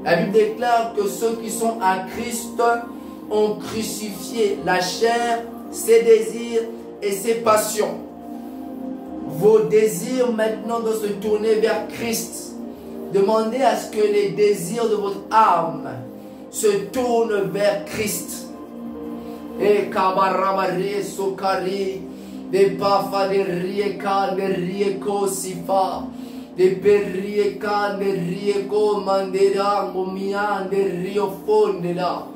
La Bible déclare que ceux qui sont à Christ ont crucifié la chair, ses désirs et ses passions. Vos désirs maintenant doivent se tourner vers Christ. Demandez à ce que les désirs de votre âme se tournent vers Christ. Et kabarabari sokari, de pafa de rieka de rieko sifa, de perieka de rieko mandera momian de rio fondela.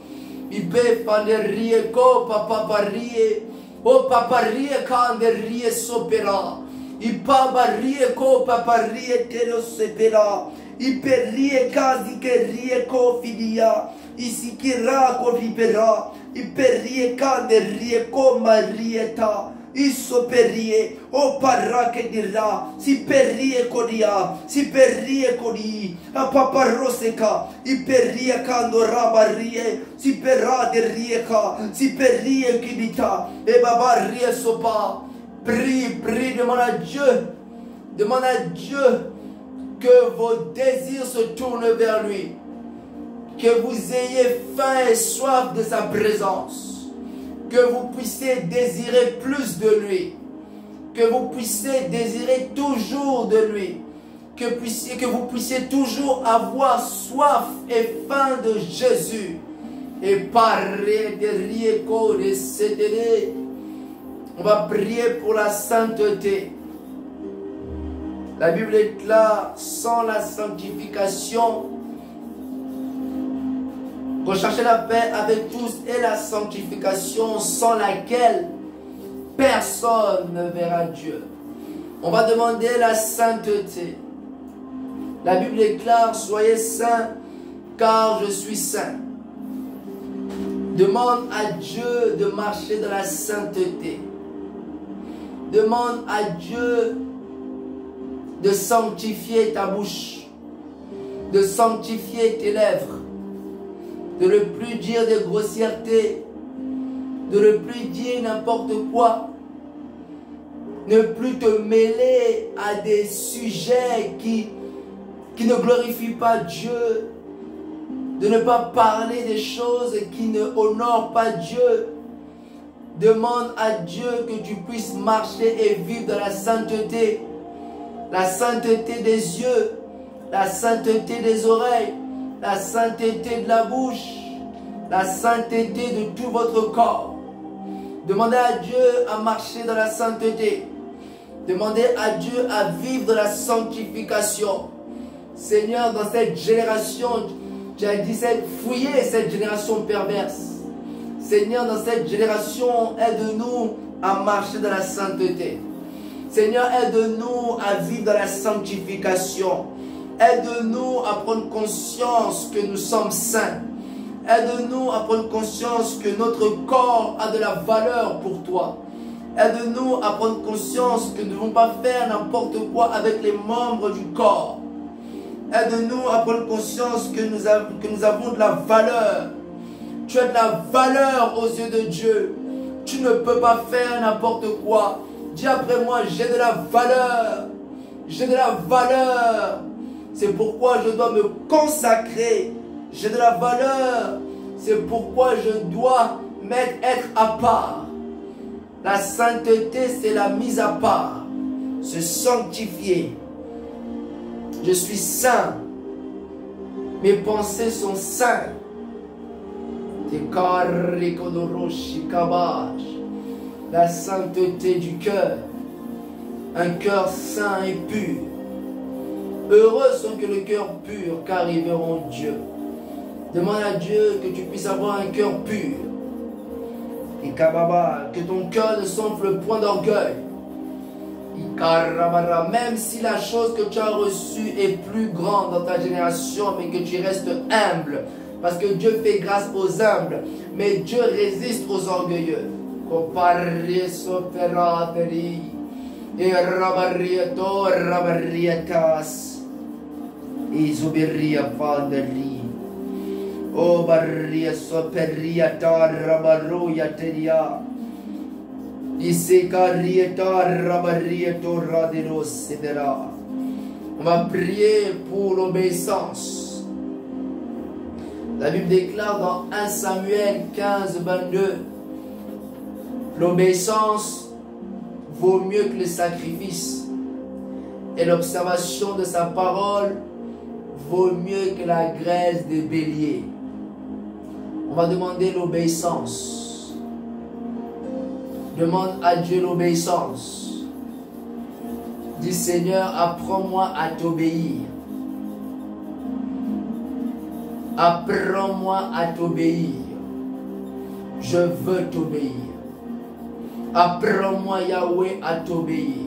Ibe fa de rieko papa parie, o papa rieka de rie sopera. Ipabarie ko paparie tero sepera. Iperie kazi ke rie ko filia. Isikira ko libera. Iperie kande rie ko marieta. Isoperie o parake dira. Si perie kodia. Si perie kodi. A paparoseka. Iperie kando rabarie. Si pera de rieka. Si perie kidita. E babarie sopa. Prie, prie, demande à Dieu que vos désirs se tournent vers lui, que vous ayez faim et soif de sa présence, que vous puissiez désirer plus de lui, que vous puissiez désirer toujours de lui, que vous puissiez toujours avoir soif et faim de Jésus, et parler de rieko, de céder. On va prier pour la sainteté. La Bible déclare, sans la sanctification, recherchez la paix avec tous et la sanctification sans laquelle personne ne verra Dieu. On va demander la sainteté. La Bible déclare, soyez saints car je suis saint. Demande à Dieu de marcher dans la sainteté. Demande à Dieu de sanctifier ta bouche, de sanctifier tes lèvres, de ne plus dire de grossièreté, de ne plus dire n'importe quoi, ne plus te mêler à des sujets qui ne glorifient pas Dieu, de ne pas parler des choses qui ne honorent pas Dieu. Demande à Dieu que tu puisses marcher et vivre dans la sainteté des yeux, la sainteté des oreilles, la sainteté de la bouche, la sainteté de tout votre corps. Demandez à Dieu à marcher dans la sainteté. Demandez à Dieu à vivre dans la sanctification. Seigneur, dans cette génération, tu as dit, fouillez cette génération perverse. Seigneur, dans cette génération, aide-nous à marcher dans la sainteté. Seigneur, aide-nous à vivre dans la sanctification. Aide-nous à prendre conscience que nous sommes saints. Aide-nous à prendre conscience que notre corps a de la valeur pour toi. Aide-nous à prendre conscience que nous ne devons pas faire n'importe quoi avec les membres du corps. Aide-nous à prendre conscience que nous avons de la valeur. Tu as de la valeur aux yeux de Dieu. Tu ne peux pas faire n'importe quoi. Dis après moi, j'ai de la valeur. J'ai de la valeur. C'est pourquoi je dois me consacrer. J'ai de la valeur. C'est pourquoi je dois être à part. La sainteté, c'est la mise à part. Se sanctifier. Je suis saint. Mes pensées sont saintes. La sainteté du cœur. Un cœur saint et pur. Heureux sont que le cœur pur, car ils verront Dieu. Demande à Dieu que tu puisses avoir un cœur pur. Et que ton cœur ne s'enfle point d'orgueil. Même si la chose que tu as reçue est plus grande dans ta génération, mais que tu restes humble. Parce que Dieu fait grâce aux humbles, mais Dieu résiste aux orgueilleux. Et rabarrieto rabarrietas isoberia faderi o barria soperiata rabaruya teria isecarieta rabarrieto radero sedera. On va prier pour l'obéissance. La Bible déclare dans 1 Samuel 15, 22, l'obéissance vaut mieux que le sacrifice, et l'observation de sa parole vaut mieux que la graisse des béliers. On va demander l'obéissance. Demande à Dieu l'obéissance. Dis Seigneur, apprends-moi à t'obéir. Apprends-moi à t'obéir. Je veux t'obéir. Apprends-moi Yahweh à t'obéir.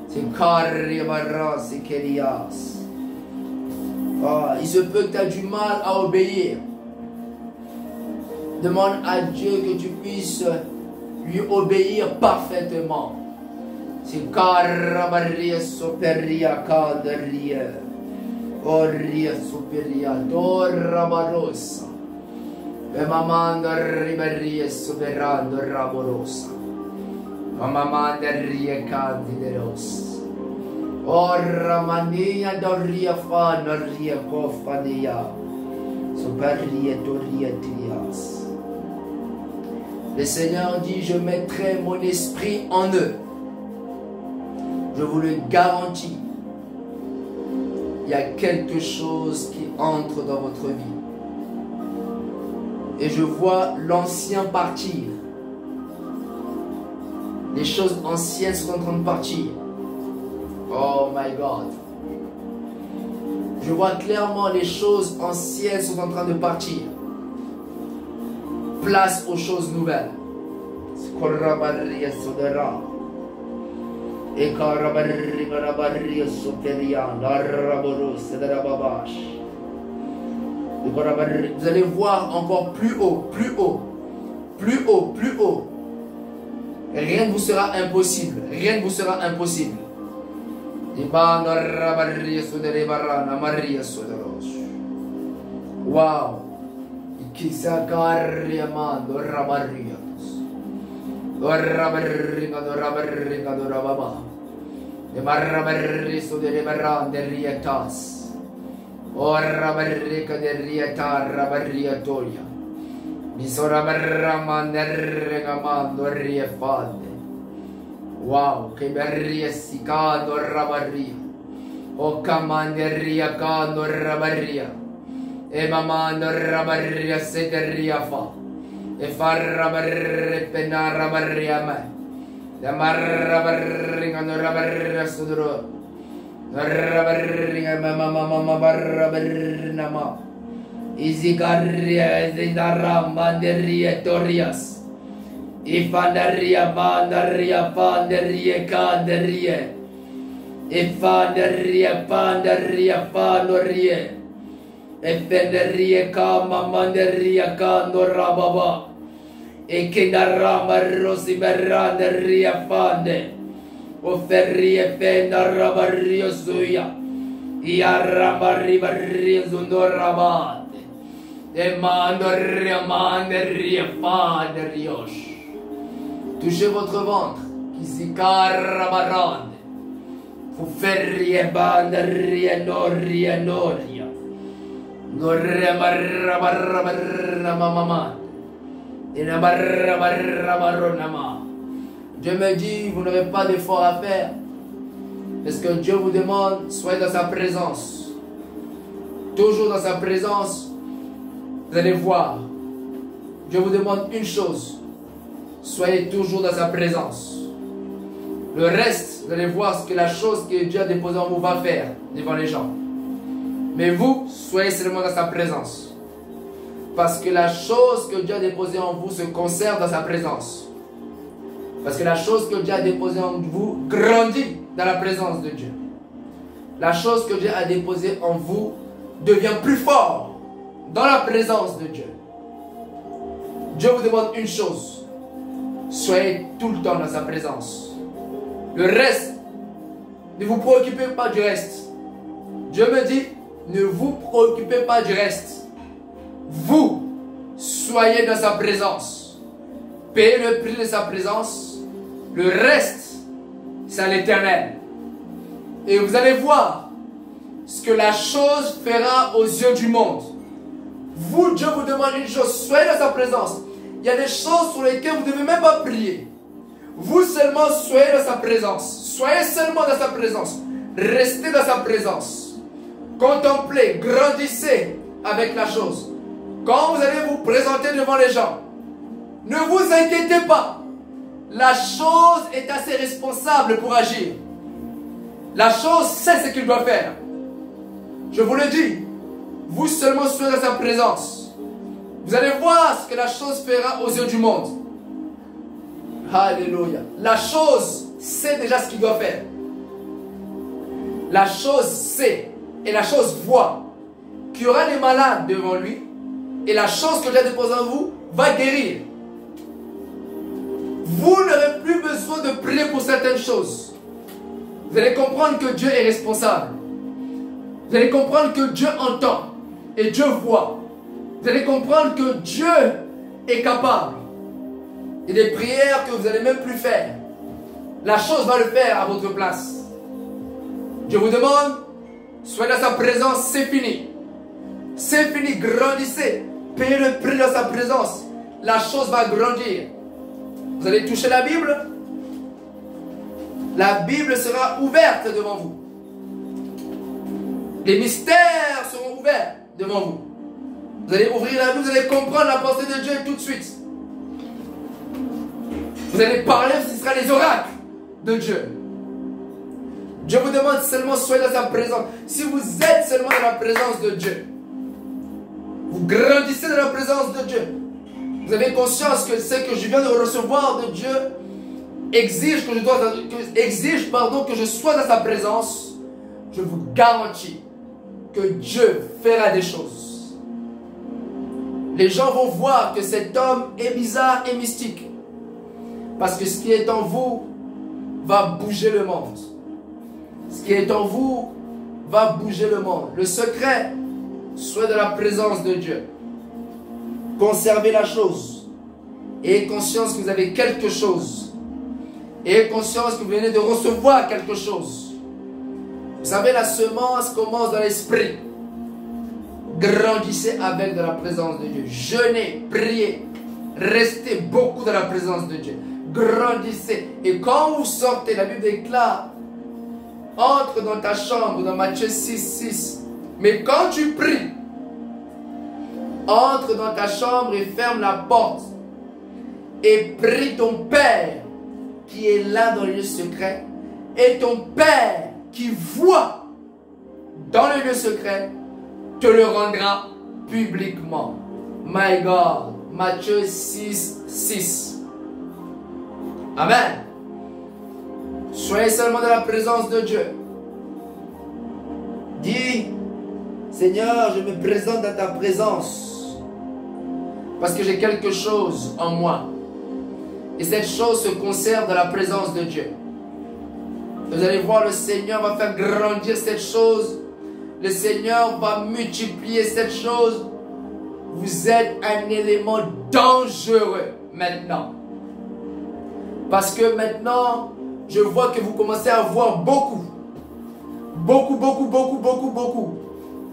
C'est Karibara, c'est Kérias. Il se peut que tu as du mal à obéir. Demande à Dieu que tu puisses lui obéir parfaitement. C'est Karabaria Soperia Kadaria. Oria Soperia Dorabarosa. Mamanda riberia soberando raborosa. Mamanda ria candideros. Ora mania doria fana ria cofania. Superria doria trias. Le Seigneur dit, je mettrai mon esprit en eux. Je vous le garantis. Il y a quelque chose qui entre dans votre vie. Et je vois l'ancien partir. Les choses anciennes sont en train de partir. Oh my God. Je vois clairement les choses anciennes sont en train de partir. Place aux choses nouvelles. Vous allez voir encore plus haut, plus haut, plus haut, plus haut. Rien ne vous sera impossible. Rien ne vous sera impossible. Wow. Ora barrica de rieta rabarriatoria. Misora barramanderga mando riefade. Wow, che berria sicado rabarria. O camanderia cando rabarria. E mamando rabarria seteria fa. E far rabarre penna rabarria me. E marra barringa no rabarria sudro. Rabarringa mama barra bernama. Isicaria zidarama deria torias. Ifandaria bandaria fandaria candaria. Ifandaria pandaria fandoria. Ifendaria kama mandaria cando rababa. E che darama rosi berrandaria fande. O ferrie fenda rabarrio suya. Ia rabarri barrio zundorabate. Touchez votre ventre. Vous ferriez banderia noria noria. Dieu me dit, vous n'avez pas d'effort à faire. Parce que Dieu vous demande, soyez dans sa présence. Toujours dans sa présence, vous allez voir. Dieu vous demande une chose. Soyez toujours dans sa présence. Le reste, vous allez voir ce que la chose que Dieu a déposée en vous va faire devant les gens. Mais vous, soyez seulement dans sa présence. Parce que la chose que Dieu a déposée en vous se conserve dans sa présence. Parce que la chose que Dieu a déposée en vous grandit dans la présence de Dieu. La chose que Dieu a déposée en vous devient plus fort dans la présence de Dieu. Dieu vous demande une chose. Soyez tout le temps dans sa présence. Le reste, ne vous préoccupez pas du reste. Dieu me dit, ne vous préoccupez pas du reste. Vous, soyez dans sa présence. Payez le prix de sa présence. Le reste, c'est à l'Éternel. Et vous allez voir ce que la chose fera aux yeux du monde. Vous, Dieu vous demande une chose, soyez dans sa présence. Il y a des choses sur lesquelles vous ne devez même pas prier. Vous seulement soyez dans sa présence. Soyez seulement dans sa présence. Restez dans sa présence. Contemplez, grandissez avec la chose. Quand vous allez vous présenter devant les gens, ne vous inquiétez pas. La chose est assez responsable pour agir. La chose sait ce qu'il doit faire. Je vous le dis, vous seulement soyez dans sa présence. Vous allez voir ce que la chose fera aux yeux du monde. Alléluia. La chose sait déjà ce qu'il doit faire. La chose sait et la chose voit qu'il y aura des malades devant lui et la chose que j'ai déposée en vous va guérir. Vous n'aurez plus besoin de prier pour certaines choses. Vous allez comprendre que Dieu est responsable. Vous allez comprendre que Dieu entend et Dieu voit. Vous allez comprendre que Dieu est capable. Il y a des prières que vous n'allez même plus faire. La chose va le faire à votre place. Dieu vous demande, soyez dans sa présence, c'est fini. C'est fini, grandissez. Payez le prix dans sa présence. La chose va grandir. Vous allez toucher la Bible. La Bible sera ouverte devant vous. Les mystères seront ouverts devant vous. Vous allez ouvrir la Bible, vous allez comprendre la pensée de Dieu tout de suite. Vous allez parler, ce sera les oracles de Dieu. Dieu vous demande seulement soyez dans sa présence. Si vous êtes seulement dans la présence de Dieu, vous grandissez dans la présence de Dieu. Vous avez conscience que ce que je viens de recevoir de Dieu exige que je sois dans sa présence. Je vous garantis que Dieu fera des choses. Les gens vont voir que cet homme est bizarre et mystique. Parce que ce qui est en vous va bouger le monde. Ce qui est en vous va bouger le monde. Le secret, soit dans la présence de Dieu. Conservez la chose. Ayez conscience que vous avez quelque chose. Ayez conscience que vous venez de recevoir quelque chose. Vous savez, la semence commence dans l'esprit. Grandissez avec de la présence de Dieu. Jeûnez, priez. Restez beaucoup dans la présence de Dieu. Grandissez. Et quand vous sortez, la Bible déclare, entre dans ta chambre, dans Matthieu 6, 6. Mais quand tu pries, entre dans ta chambre et ferme la porte. Et prie ton Père qui est là dans le lieu secret. Et ton Père qui voit dans le lieu secret te le rendra publiquement. My God. Matthieu 6, 6. Amen. Soyez seulement dans la présence de Dieu. Dis, Seigneur, je me présente dans ta présence. Parce que j'ai quelque chose en moi. Et cette chose se conserve dans la présence de Dieu. Vous allez voir, le Seigneur va faire grandir cette chose. Le Seigneur va multiplier cette chose. vous êtes un élément dangereux maintenant. Parce que maintenant, je vois que vous commencez à voir beaucoup. Beaucoup.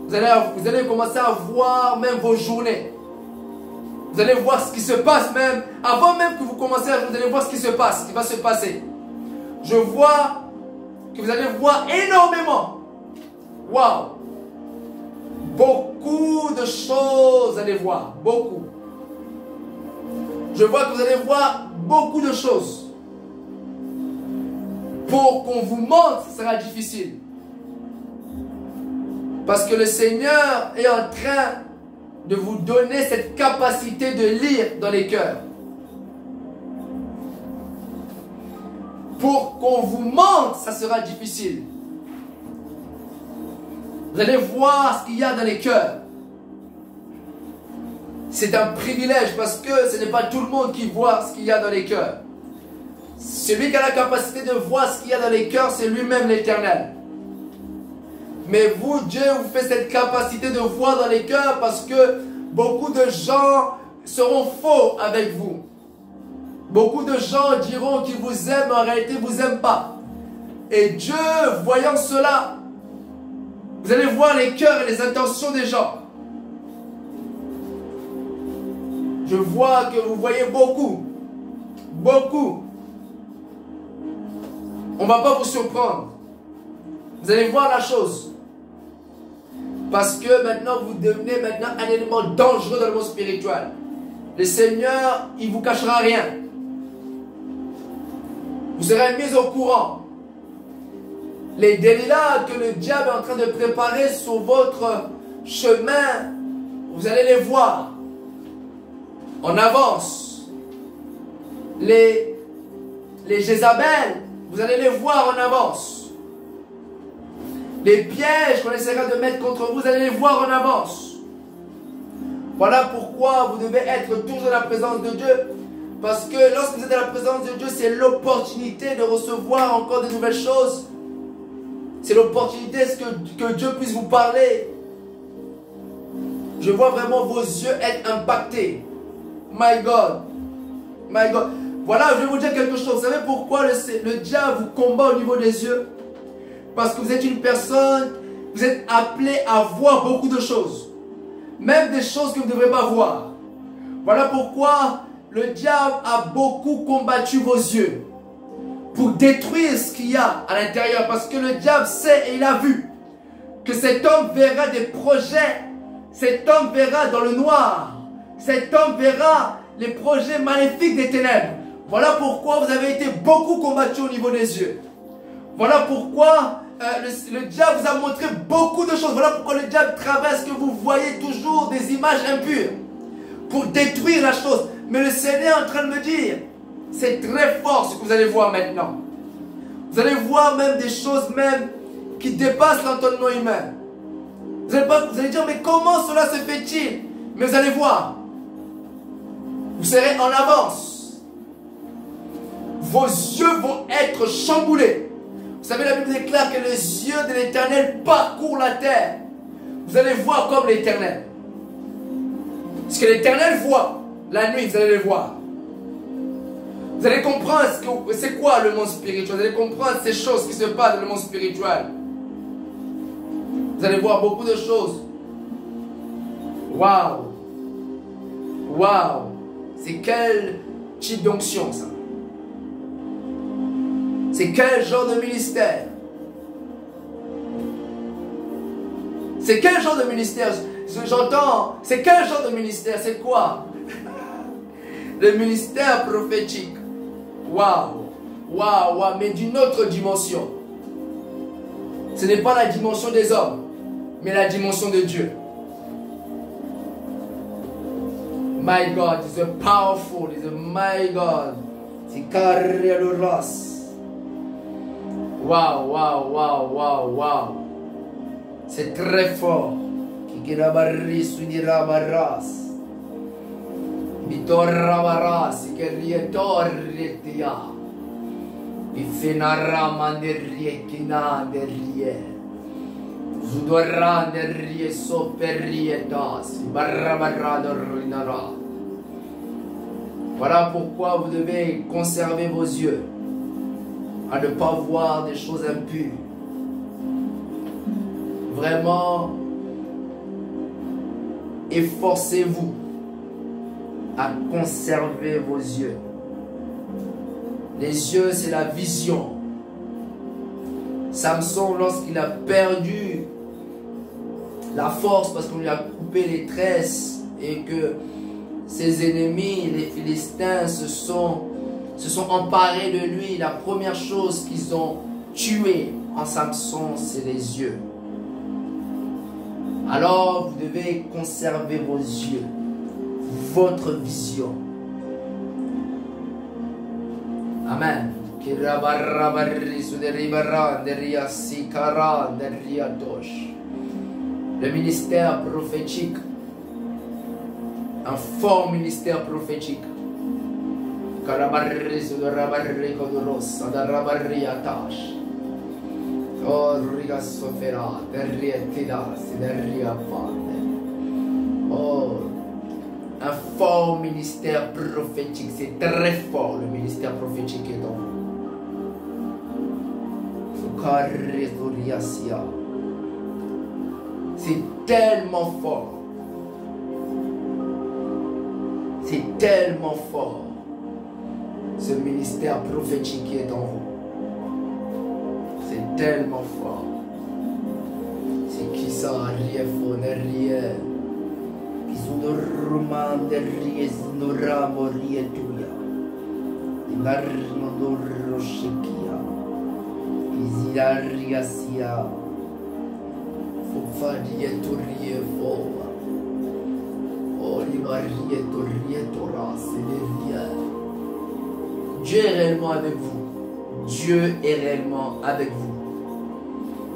Vous allez commencer à voir même vos journées. Vous allez voir ce qui se passe même. Avant même que vous commencez à jouer, vous allez voir ce qui se passe, ce qui va se passer. Je vois que vous allez voir énormément. Waouh! Beaucoup de choses, vous allez voir. Beaucoup. Je vois que vous allez voir beaucoup de choses. Pour qu'on vous montre, ce sera difficile. Parce que le Seigneur est en train de vous donner cette capacité de lire dans les cœurs. Pour qu'on vous montre, ça sera difficile. Vous allez voir ce qu'il y a dans les cœurs. C'est un privilège parce que ce n'est pas tout le monde qui voit ce qu'il y a dans les cœurs. Celui qui a la capacité de voir ce qu'il y a dans les cœurs, c'est lui-même l'Éternel. Mais vous, Dieu vous fait cette capacité de voir dans les cœurs parce que beaucoup de gens seront faux avec vous. Beaucoup de gens diront qu'ils vous aiment, mais en réalité, ils ne vous aiment pas. Et Dieu, voyant cela, vous allez voir les cœurs et les intentions des gens. Je vois que vous voyez beaucoup. Beaucoup. On ne va pas vous surprendre. Vous allez voir la chose. Parce que maintenant, vous devenez maintenant un élément dangereux dans le monde spirituel. Le Seigneur, il ne vous cachera rien. Vous serez mis au courant. Les délits-là que le diable est en train de préparer sur votre chemin, vous allez les voir. En avance. Les Jézabel, vous allez les voir en avance. Les pièges qu'on essaiera de mettre contre vous, vous allez les voir en avance. Voilà pourquoi vous devez être toujours dans la présence de Dieu. Parce que lorsque vous êtes dans la présence de Dieu, c'est l'opportunité de recevoir encore de nouvelles choses. C'est l'opportunité que Dieu puisse vous parler. Je vois vraiment vos yeux être impactés. My God. My God. Voilà, je vais vous dire quelque chose. Vous savez pourquoi le diable vous combat au niveau des yeux? Parce que vous êtes une personne, vous êtes appelé à voir beaucoup de choses. Même des choses que vous ne devrez pas voir. Voilà pourquoi le diable a beaucoup combattu vos yeux. Pour détruire ce qu'il y a à l'intérieur. Parce que le diable sait et il a vu que cet homme verra des projets. Cet homme verra dans le noir. Cet homme verra les projets maléfiques des ténèbres. Voilà pourquoi vous avez été beaucoup combattu au niveau des yeux. Voilà pourquoi le diable vous a montré beaucoup de choses. Voilà pourquoi le diable traverse que vous voyez toujours des images impures. Pour détruire la chose. Mais le Seigneur est en train de me dire, c'est très fort ce que vous allez voir maintenant. Vous allez voir même des choses même qui dépassent l'entendement humain. Vous allez dire, mais comment cela se fait-il? Mais vous allez voir. Vous serez en avance. Vos yeux vont être chamboulés. Vous savez, la Bible déclare que les yeux de l'Éternel parcourent la terre. Vous allez voir comme l'Éternel. Ce que l'Éternel voit, la nuit, vous allez le voir. Vous allez comprendre c'est quoi le monde spirituel. Vous allez comprendre ces choses qui se passent dans le monde spirituel. Vous allez voir beaucoup de choses. Waouh! Waouh! C'est quel type d'onction ça? C'est quel genre de ministère? C'est quel genre de ministère? J'entends. C'est quel genre de ministère? C'est quoi? Le ministère prophétique. Waouh! Waouh! Waouh! Mais d'une autre dimension. Ce n'est pas la dimension des hommes, mais la dimension de Dieu. My God is a powerful, is a my God. C'est carré le ras. Waouh, waouh, waouh, waouh, waouh. C'est très fort. Kikirabarri sunirabaras. Mitorabaras, kerietoretia. Ifinaramanderriekina derrière. Voilà pourquoi vous devez conserver vos yeux, à ne pas voir des choses impures. Vraiment, efforcez-vous à conserver vos yeux. Les yeux, c'est la vision. Samson, lorsqu'il a perdu la force parce qu'on lui a coupé les tresses et que ses ennemis, les Philistins, se sont emparés de lui, la première chose qu'ils ont tué en Samson, c'est les yeux. Alors, vous devez conserver vos yeux, votre vision. Amen. Le ministère prophétique, un fort ministère prophétique. Oh, un fort ministère prophétique, c'est très fort le ministère prophétique est dans vous. C'est tellement fort. C'est tellement fort. Ce ministère prophétique qui est en vous. C'est tellement fort. C'est qui ça, rien faux, rien. Ils sont de romans, de rien, de ramo, rien, tout ya. Ils n'arrivent de rochekia. Ils y arrivent, sia. Faut faire rien, tout rien, fort. Oh, il va rien, tout rien, tout ras, c'est des rien. Dieu est réellement avec vous. Dieu est réellement avec vous.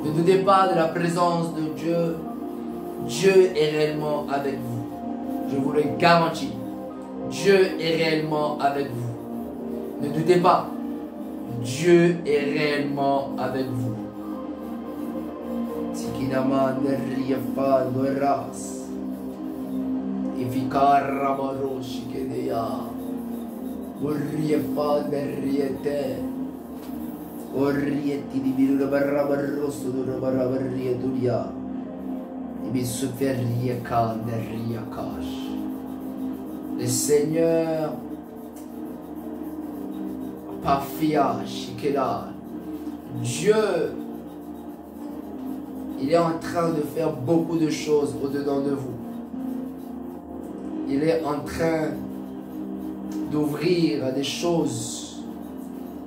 Ne doutez pas de la présence de Dieu. Dieu est réellement avec vous. Je vous le garantis. Dieu est réellement avec vous. Ne doutez pas. Dieu est réellement avec vous. Sikinama neriafa noras. Ifikara maroshi kedeya. Urriefa neriete. Orrieti di biru barra barroso do barra barrietulia. Le Seigneur, Pafia, Shikela, Dieu, il est en train de faire beaucoup de choses au-dedans de vous. Il est en train d'ouvrir des choses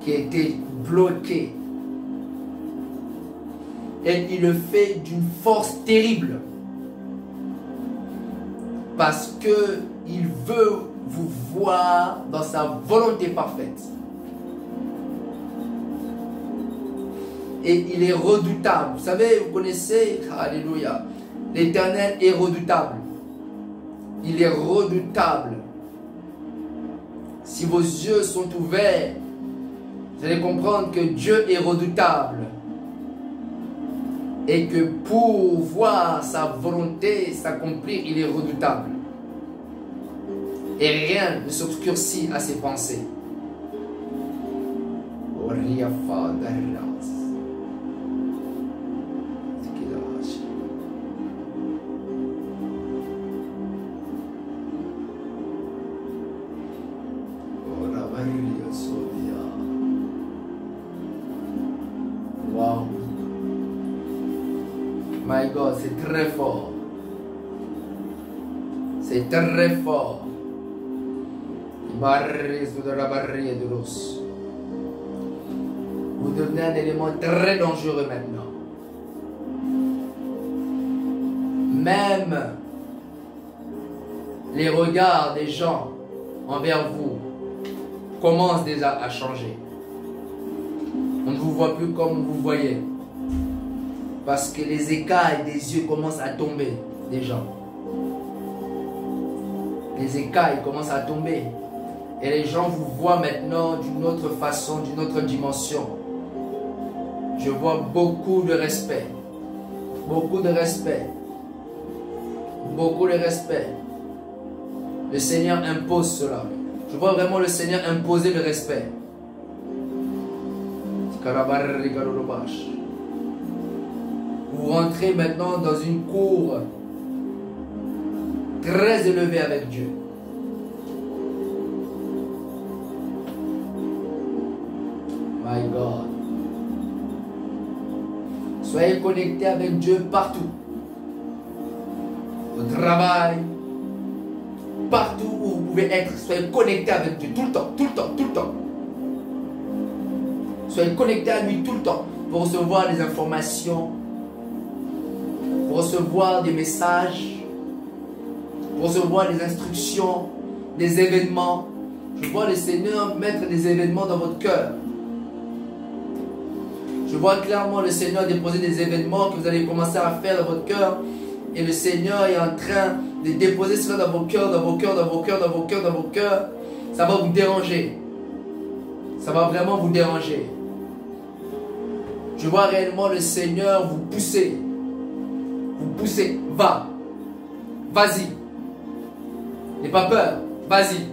qui étaient bloquées. Et il le fait d'une force terrible. Parce qu'il veut vous voir dans sa volonté parfaite. Et il est redoutable. Vous savez, vous connaissez, alléluia, l'Éternel est redoutable. Il est redoutable. Si vos yeux sont ouverts, vous allez comprendre que Dieu est redoutable. Et que pour voir sa volonté s'accomplir, il est redoutable. Et rien ne s'obscurcit à ses pensées. Wow. My God, c'est très fort. C'est très fort. Vous devenez un élément très dangereux maintenant. Même les regards des gens envers vous commencent déjà à changer. On ne vous voit plus comme vous voyez. Parce que les écailles des yeux commencent à tomber déjà. Les écailles commencent à tomber. Et les gens vous voient maintenant d'une autre façon, d'une autre dimension. Je vois beaucoup de respect, Beaucoup de respect. Beaucoup de respect. Le Seigneur impose cela. Je vois vraiment le Seigneur imposer le respect. Vous rentrez maintenant dans une cour très élevée avec Dieu. My God. Soyez connectés avec Dieu partout. Au travail, partout où vous pouvez être, soyez connectés avec Dieu tout le temps, tout le temps, tout le temps. Soyez connectés à lui tout le temps pour recevoir des informations, pour recevoir des messages, pour recevoir des instructions, des événements. Je vois le Seigneur mettre des événements dans votre cœur. Je vois clairement le Seigneur déposer des événements que vous allez commencer à faire dans votre cœur. Et le Seigneur est en train de déposer cela dans vos cœurs, dans vos cœurs, dans vos cœurs, dans vos cœurs, dans vos cœurs. Ça va vous déranger. Ça va vraiment vous déranger. Je vois réellement le Seigneur vous pousser. Vous pousser. Va. Vas-y. N'aie pas peur. Vas-y.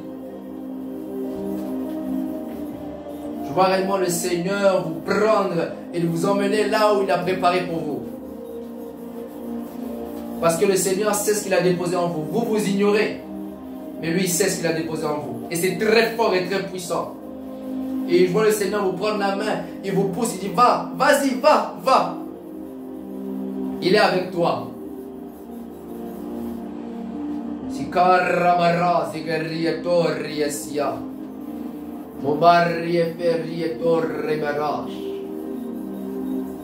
Je vois réellement le Seigneur vous prendre et vous emmener là où il a préparé pour vous. Parce que le Seigneur sait ce qu'il a déposé en vous. Vous, vous ignorez. Mais lui, il sait ce qu'il a déposé en vous. Et c'est très fort et très puissant. Et je vois le Seigneur vous prendre la main. Il vous pousse, il dit, va, vas-y, va, va. Il est avec toi.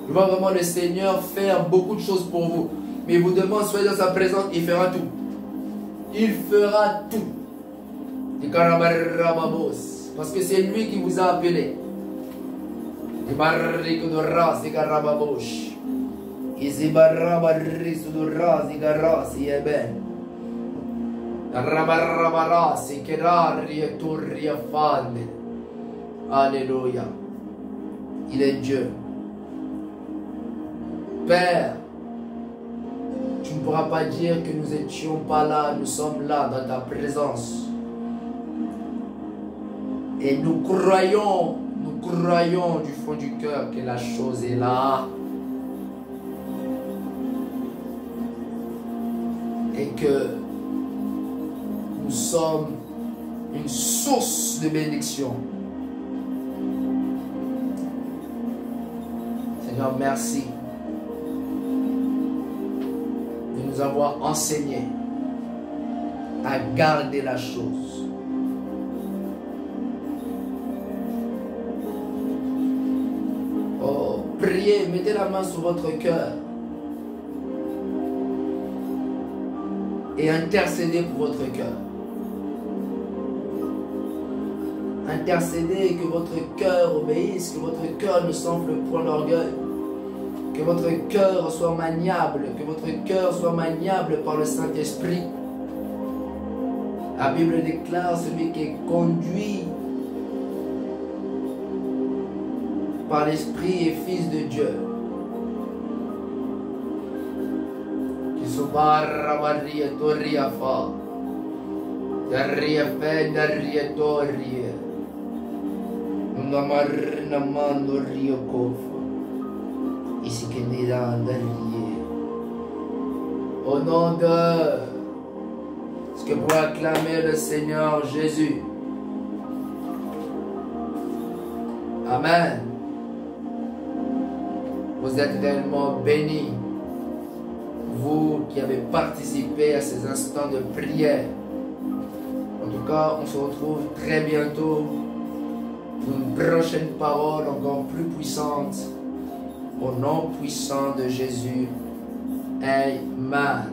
Je vois vraiment le Seigneur faire beaucoup de choses pour vous. Mais il vous demande, soyez dans sa présence, il fera tout. Il fera tout. Parce que c'est lui qui vous a appelé. Alléluia. Il est Dieu. Père, tu ne pourras pas dire que nous n'étions pas là, nous sommes là dans ta présence. Et nous croyons du fond du cœur que la chose est là. Et que nous sommes une source de bénédiction. Seigneur, merci de nous avoir enseigné à garder la chose. Oh, priez, mettez la main sur votre cœur et intercédez pour votre cœur. Intercédez, que votre cœur obéisse, que votre cœur ne s'enfle point d'orgueil, que votre cœur soit maniable, que votre cœur soit maniable par le Saint-Esprit. La Bible déclare celui qui est conduit par l'Esprit et Fils de Dieu. Qui se barra Maria Toria fa, Daria fe, Daria Toria. Namarnamando Rio Kofa. Ici que au nom de ce que pour acclamer le Seigneur Jésus. Amen. Vous êtes réellement bénis, vous qui avez participé à ces instants de prière. En tout cas, on se retrouve très bientôt pour une prochaine parole encore plus puissante. Au nom puissant de Jésus. Amen.